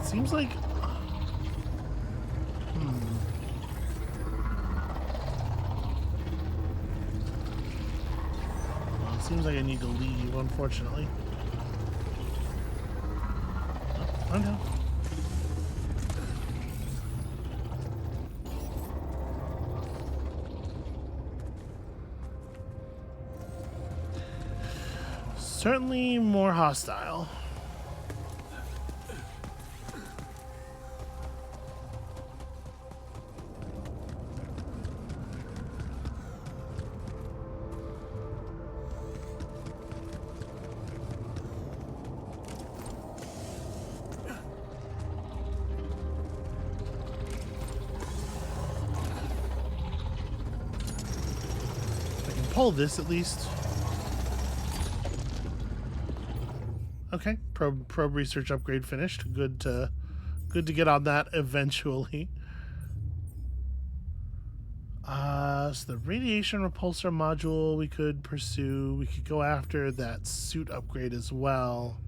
It seems like... Well, it seems like I need to leave, unfortunately. Oh, no. Certainly more hostile. I can pull this at least. Okay, probe research upgrade finished. Good to get on that eventually. So the radiation repulsor module we could pursue. We could go after that suit upgrade as well.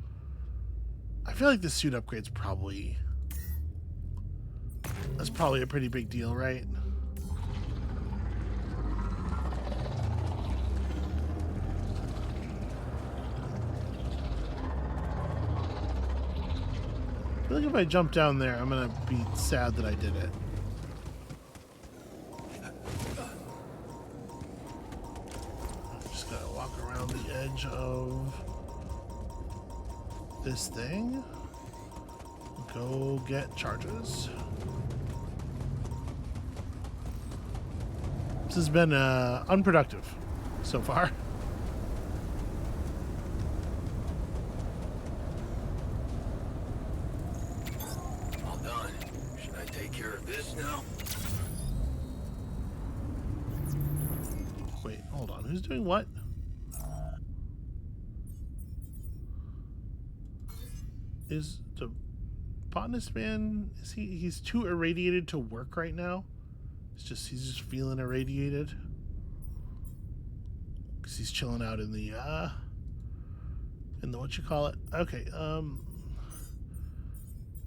I feel like the suit upgrade's probably... That's probably a pretty big deal, right? I feel like if I jump down there, I'm gonna be sad that I did it. I just gotta walk around the edge of this thing. Go get charges. This has been unproductive so far. Wait, hold on. Who's doing what? Is the botanist man, he's too irradiated to work right now? He's just feeling irradiated. Because he's chilling out in the what you call it. Okay, can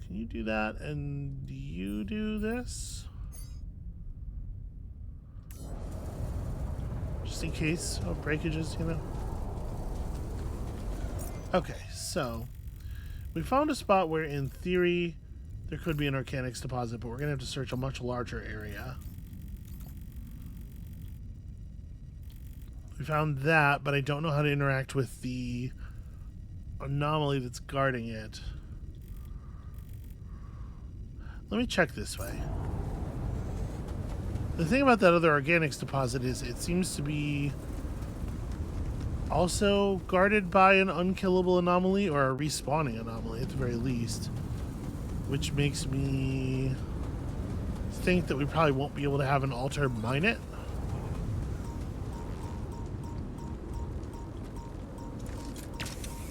you do that? And you do this? Just in case of breakages, you know? Okay, so we found a spot where in theory there could be an organics deposit, but we're going to have to search a much larger area. We found that, but I don't know how to interact with the anomaly that's guarding it. Let me check this way. The thing about that other organics deposit is it seems to be also guarded by an unkillable anomaly or a respawning anomaly at the very least, which makes me think that we probably won't be able to have an altar mine it.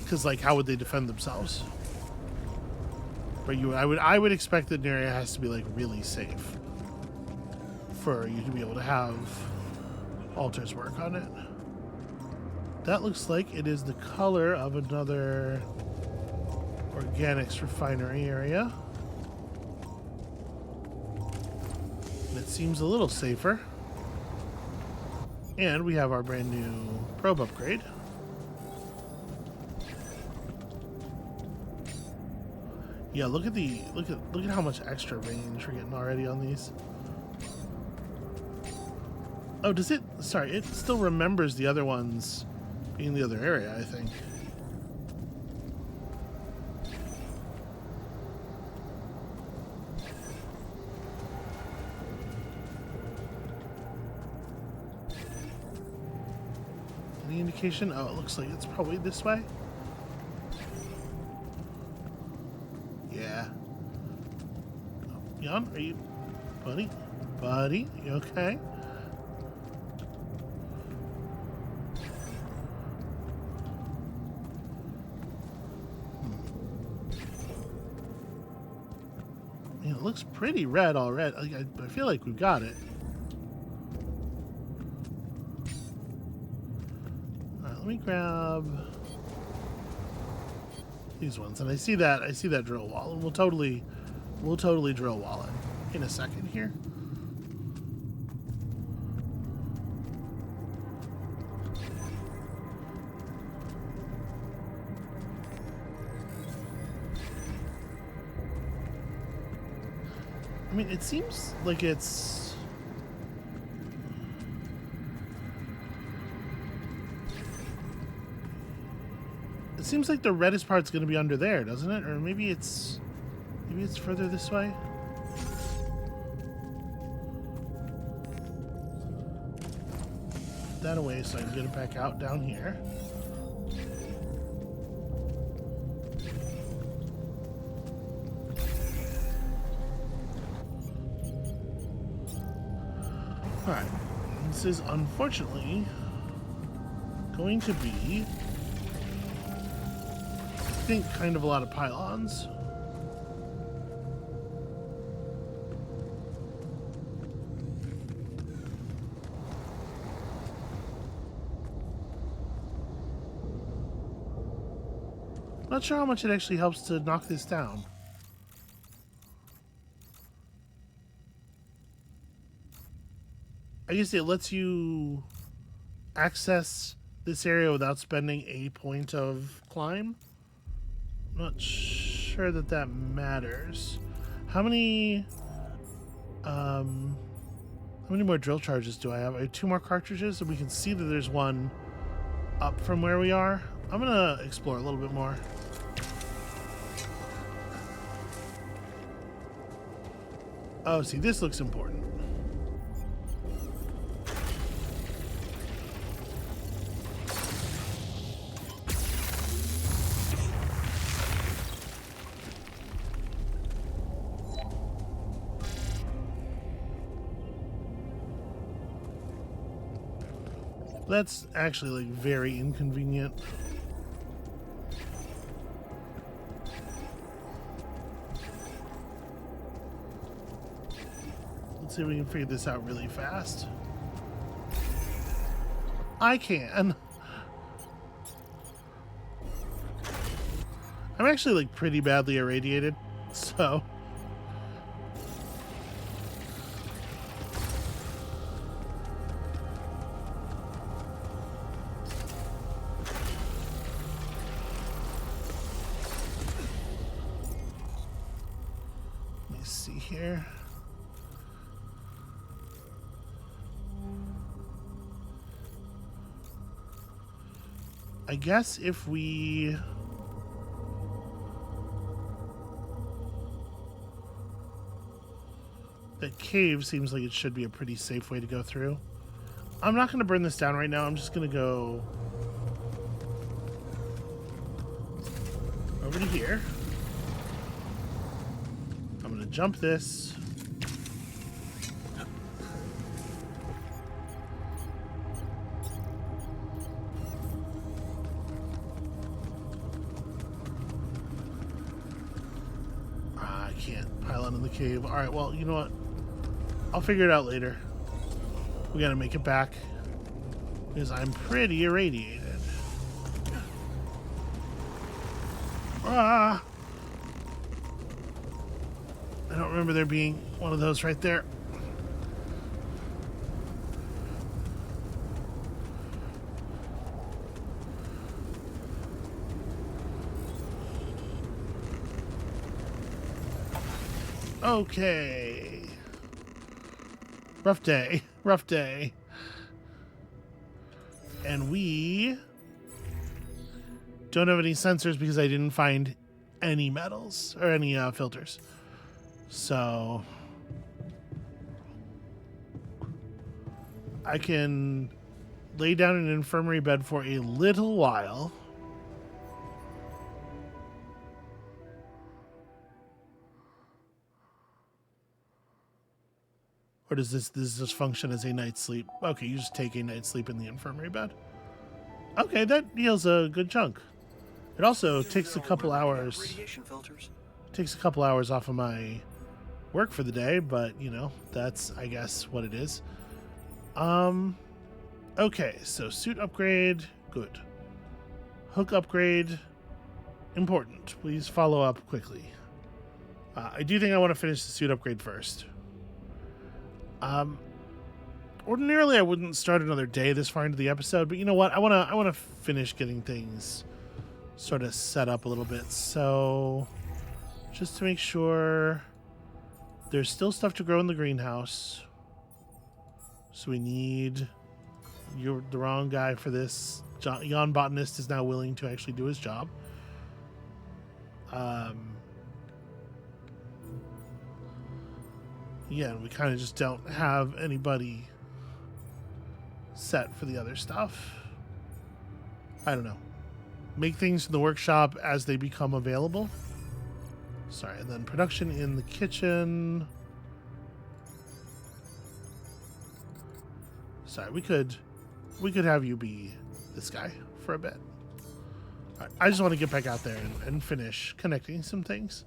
Because, like, how would they defend themselves? But I would expect that an area has to be, like, really safe for you to be able to have altars work on it. That looks like it is the color of another organics refinery area. And it seems a little safer. And we have our brand new probe upgrade. Yeah, look at how much extra range we're getting already on these. Oh, does it? Sorry, it still remembers the other ones being the other area, I think. Any indication? Oh, it looks like it's probably this way. Yeah. Oh, Jan, are you... Buddy? Buddy? You okay? Man, it looks pretty red already. I feel like we've got it. Alright, let me grab these ones, and I see that drill wall, and we'll totally drill wall it in a second here. I mean, it seems like it's... It seems like the reddest part's going to be under there, doesn't it? Or maybe it's further this way. Put that away so I can get it back out down here. Alright. This is unfortunately going to be, I think, kind of a lot of pylons. Not sure how much it actually helps to knock this down. I guess it lets you access this area without spending a point of climb. I'm not sure that matters. How many more drill charges do I have? I have 2 more cartridges, and we can see that there's one up from where we are. I'm gonna explore a little bit more. Oh, see, this looks important. That's actually, like, very inconvenient. Let's see if we can figure this out really fast. I can. I'm actually like pretty badly irradiated, so. Let me see here. I guess if we... That cave seems like it should be a pretty safe way to go through. I'm not going to burn this down right now. I'm just going to go over to here. I'm going to jump this. I can't pile in the cave. All right, well, you know what? I'll figure it out later. We gotta make it back because I'm pretty irradiated. Ah! I don't remember there being one of those right there. Okay. Rough day. Rough day. And we don't have any sensors because I didn't find any metals or any filters. So I can lay down in an infirmary bed for a little while. Or does this just function as a night's sleep? Okay, you just take a night's sleep in the infirmary bed. Okay, that heals a good chunk. It also takes a couple hours. Radiation filters? Takes a couple hours off of my work for the day, but you know, that's I guess what it is. Okay, so suit upgrade, good. Hook upgrade, important. Please follow up quickly. I do think I want to finish the suit upgrade first. Ordinarily I wouldn't start another day this far into the episode, but you know what? I want to finish getting things sort of set up a little bit. So just to make sure there's still stuff to grow in the greenhouse. So we need... You're the wrong guy for this. Jan Botanist is now willing to actually do his job. Yeah, we kind of just don't have anybody set for the other stuff. I don't know. Make things in the workshop as they become available. Sorry, and then production in the kitchen. Sorry, we could have you be this guy for a bit. All right, I just want to get back out there and finish connecting some things.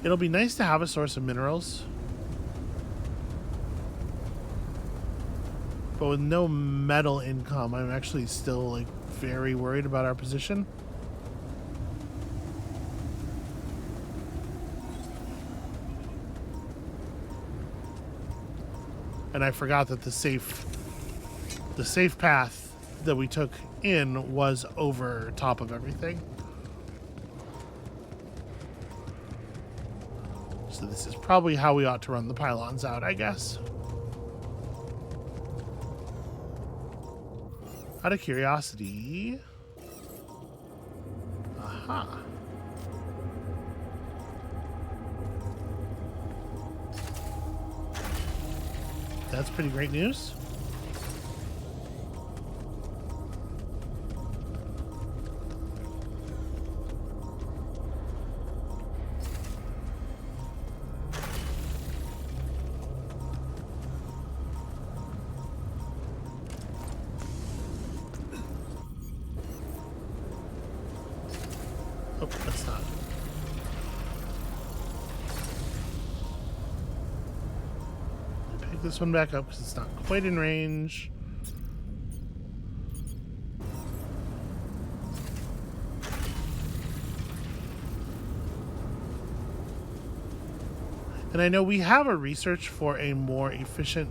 It'll be nice to have a source of minerals. But with no metal income, I'm actually still like very worried about our position. And I forgot that the safe path that we took in was over top of everything. So this is probably how we ought to run the pylons out, I guess. Out of curiosity. Aha. That's pretty great news. Oh, that's not. pick this one back up because it's not quite in range. And I know we have a research for a more efficient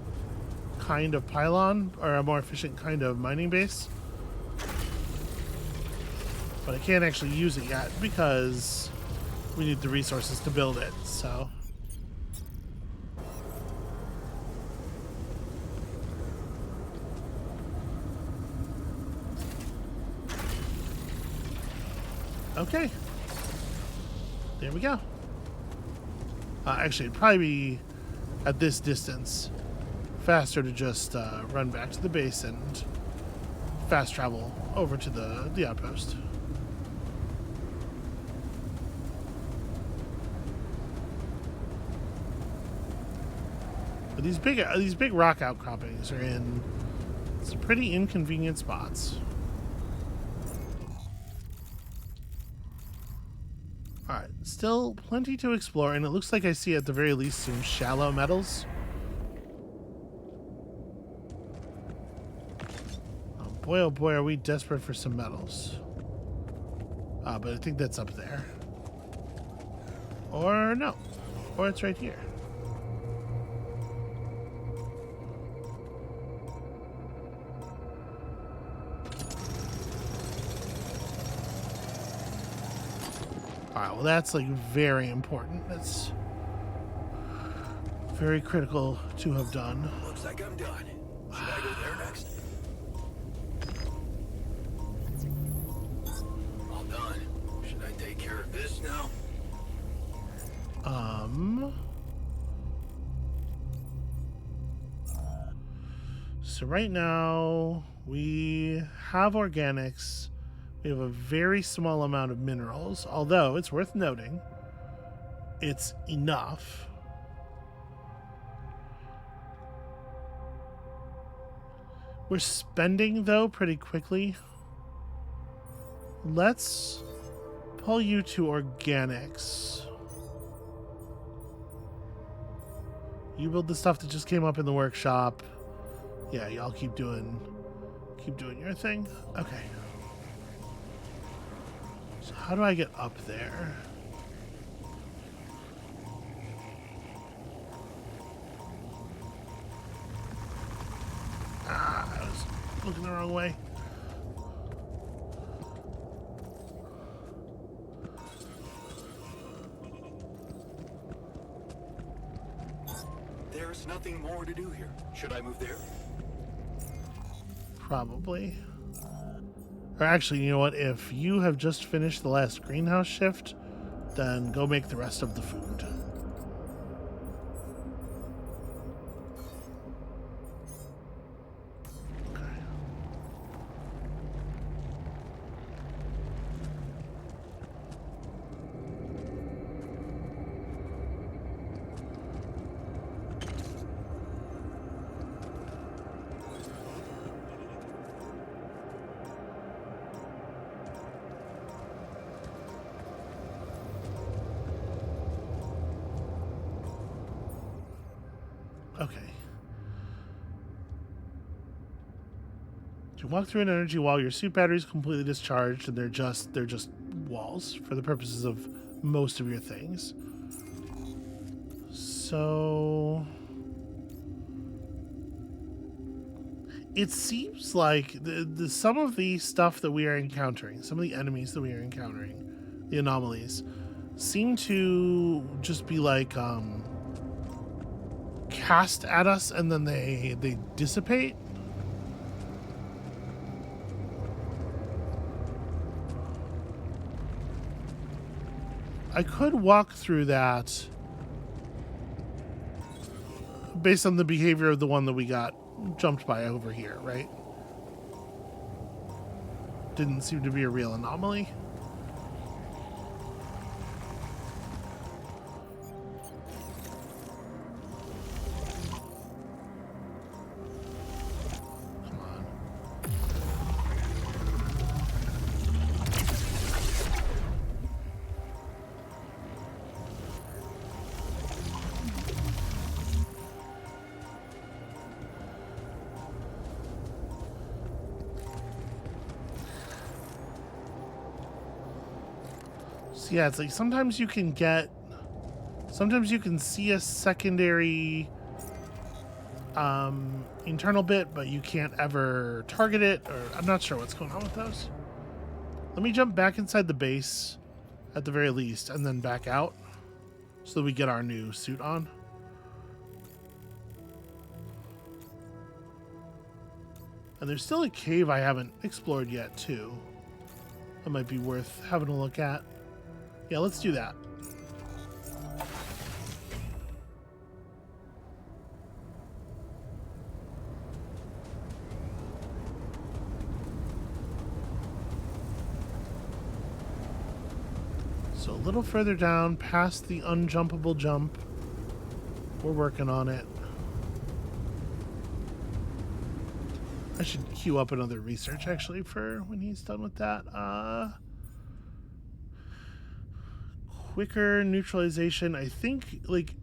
kind of pylon, or a more efficient kind of mining base. But I can't actually use it yet because we need the resources to build it, so. Okay. There we go. Actually, it'd probably be, at this distance, faster to just run back to the base and fast travel over to the outpost. But these big rock outcroppings are in some pretty inconvenient spots. Alright, still plenty to explore, and it looks like I see at the very least some shallow metals. Oh boy, are we desperate for some metals. But I think that's up there. Or no. Or it's right here. Alright, well that's like very important. That's very critical to have done. Looks like I'm done. Should I go there next? All done. Should I take care of this now? So right now we have organics. We have a very small amount of minerals, although it's worth noting it's enough. We're spending, though, pretty quickly. Let's pull you to organics. You build the stuff that just came up in the workshop. Yeah, y'all keep doing your thing. Okay. So how do I get up there? I was looking the wrong way. There's nothing more to do here. Should I move there? Probably. Or actually, you know what? If you have just finished the last greenhouse shift, then go make the rest of the food. Okay. You walk through an energy wall. Your suit battery is completely discharged, and they're just walls for the purposes of most of your things. So it seems like the some of the stuff that we are encountering, some of the enemies that we are encountering, the anomalies, seem to just be like cast at us and then they dissipate. I could walk through that based on the behavior of the one that we got jumped by over here, right? Didn't seem to be a real anomaly. So yeah, it's like sometimes you can see a secondary internal bit, but you can't ever target it, or I'm not sure what's going on with those. Let me jump back inside the base at the very least, and then back out so that we get our new suit on. And there's still a cave I haven't explored yet, too. That might be worth having a look at. Yeah, let's do that. So a little further down, past the unjumpable jump. We're working on it. I should queue up another research, actually, for when he's done with that. Quicker neutralization. I think, like,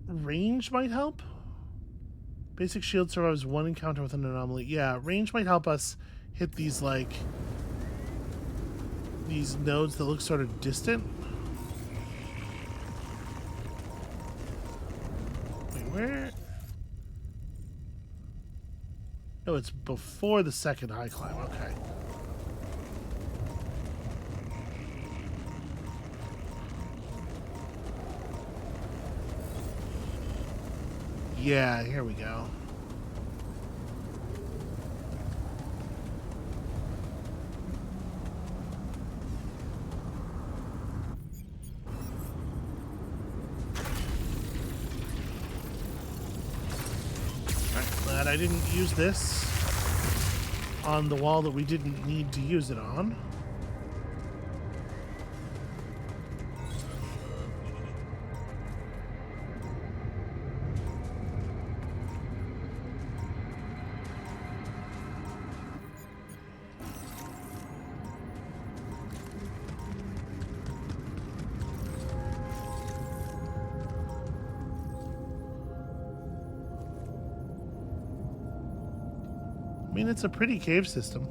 range might help. Basic shield survives one encounter with an anomaly. Yeah, range might help us hit these, like, these nodes that look sort of distant. Wait, where? No, it's before the second high climb. Okay. Yeah, here we go. Glad I didn't use this on the wall that we didn't need to use it on. I mean, it's a pretty cave system.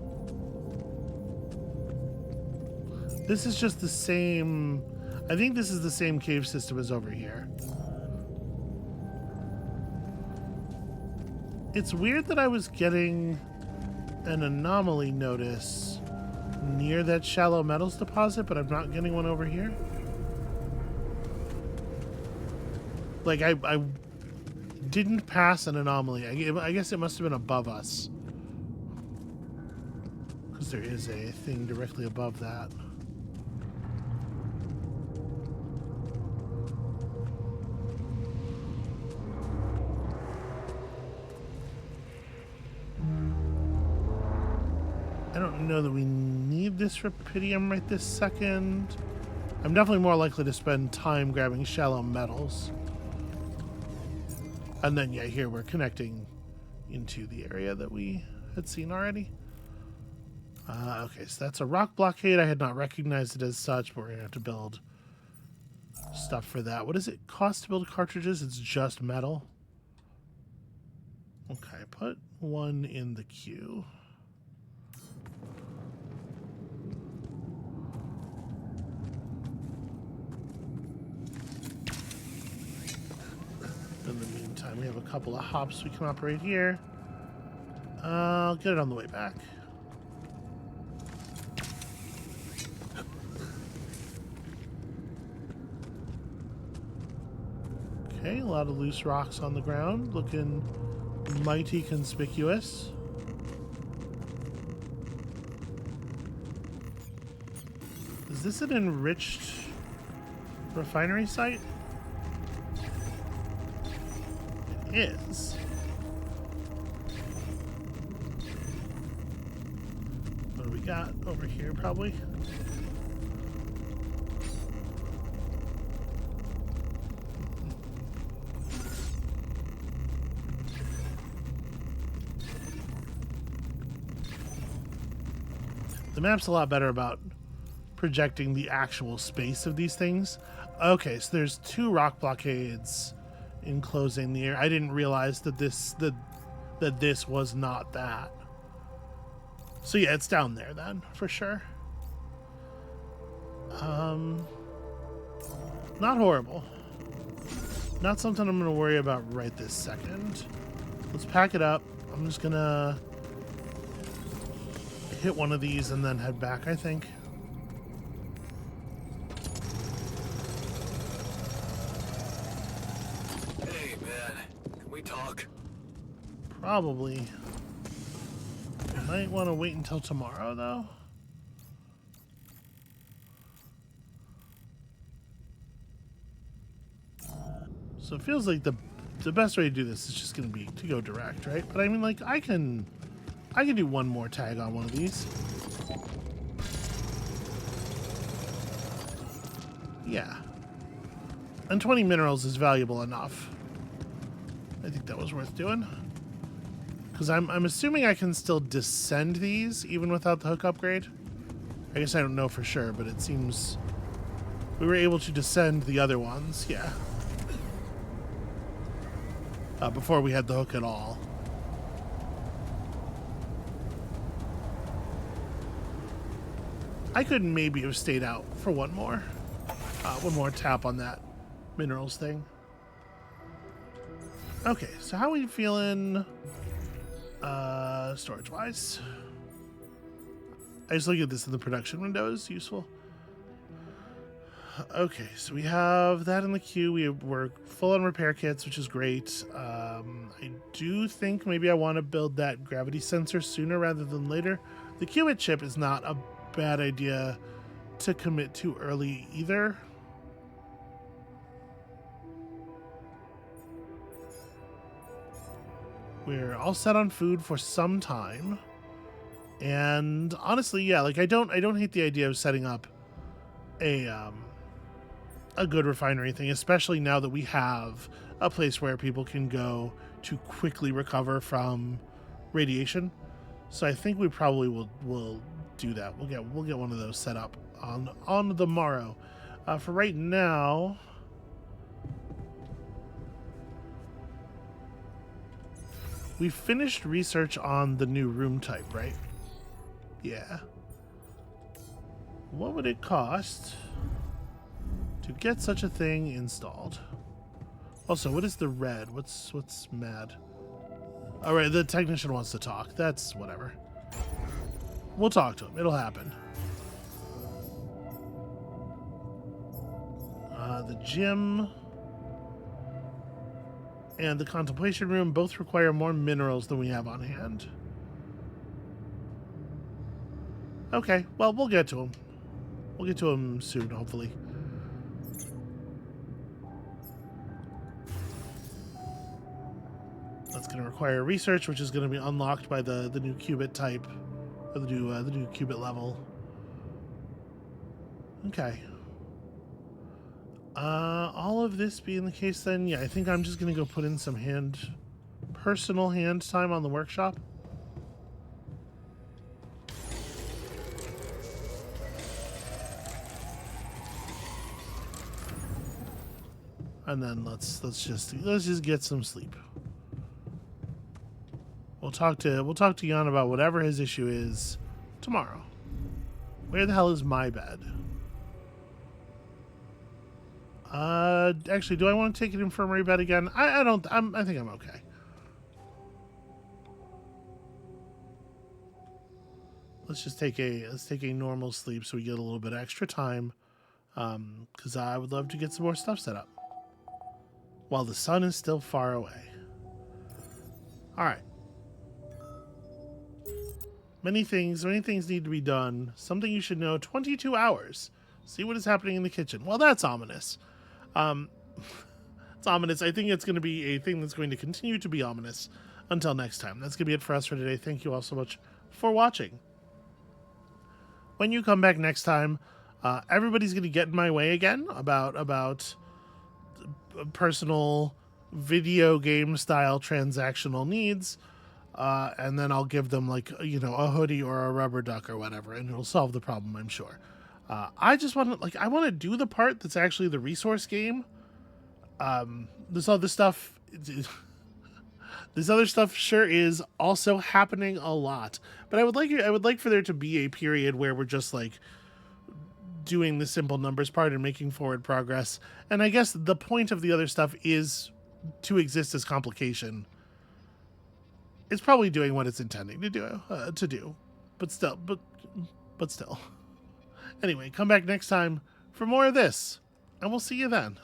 This is just the same... I think this is the same cave system as over here. It's weird that I was getting an anomaly notice near that shallow metals deposit, but I'm not getting one over here. Like, I didn't pass an anomaly. I guess it must have been above us. Because there is a thing directly above that. I don't know that we need this rupidium right this second. I'm definitely more likely to spend time grabbing shallow metals. And then, yeah, here we're connecting into the area that we had seen already. Okay, so that's a rock blockade. I had not recognized it as such, but we're going to have to build stuff for that. What does it cost to build cartridges? It's just metal. Okay, put one in the queue. In the meantime, we have a couple of hops we can operate here. I'll get it on the way back. Okay, a lot of loose rocks on the ground, looking mighty conspicuous. Is this an enriched refinery site? It is. What do we got over here, probably? The map's a lot better about projecting the actual space of these things. Okay, so there's two rock blockades enclosing the area. I didn't realize that this was not that. So yeah, it's down there then, for sure. Not horrible. Not something I'm going to worry about right this second. Let's pack it up. I'm just going to hit one of these and then head back, I think. Hey, man. Can we talk? Probably. I might want to wait until tomorrow, though. So it feels like the best way to do this is just going to be to go direct, right? But I mean, like, I can do one more tag on one of these. Yeah. And 20 minerals is valuable enough. I think that was worth doing. Because I'm assuming I can still descend these even without the hook upgrade. I guess I don't know for sure, but it seems we were able to descend the other ones, yeah. Before we had the hook at all. I could maybe have stayed out for one more tap on that minerals thing. Okay, so how are we feeling storage-wise? I just look at this in the production window is useful. Okay, so we have that in the queue. We're full on repair kits, which is great. I do think maybe I want to build that gravity sensor sooner rather than later. The qubit chip is not a bad idea to commit to early either. We're all set on food for some time. And honestly, yeah, like I don't hate the idea of setting up a good refinery thing, especially now that we have a place where people can go to quickly recover from radiation. So I think we probably will do that. We'll get one of those set up on the morrow. For right now, we finished research on the new room type, right? Yeah. What would it cost to get such a thing installed? Also, what is the red? What's mad? All right, the technician wants to talk. That's whatever. We'll talk to him. It'll happen. The gym and the contemplation room both require more minerals than we have on hand. Okay, well, we'll get to him. We'll get to him soon, hopefully. That's going to require research, which is going to be unlocked by the new qubit type, or the new qubit level. Okay. All of this being the case, then, yeah, I think I'm just going to go put in some personal hand time on the workshop. And then let's just get some sleep. We'll talk to Jan about whatever his issue is tomorrow. Where the hell is my bed? Actually, do I want to take an infirmary bed again? I think I'm okay. Let's take a normal sleep so we get a little bit extra time. Because I would love to get some more stuff set up while the sun is still far away. All right. Many things need to be done. Something you should know, 22 hours. See what is happening in the kitchen. Well, that's ominous. It's ominous. I think it's going to be a thing that's going to continue to be ominous until next time. That's going to be it for us for today. Thank you all so much for watching. When you come back next time, everybody's going to get in my way again about personal video game style transactional needs. And then I'll give them, like, a hoodie or a rubber duck or whatever, and it'll solve the problem, I'm sure. I just want to, I want to do the part that's actually the resource game. This other stuff, this other stuff sure is also happening a lot. But I would like for there to be a period where we're just, like, doing the simple numbers part and making forward progress. And I guess the point of the other stuff is to exist as complication. It's probably doing what it's intending to do, but still. Anyway, come back next time for more of this, and we'll see you then.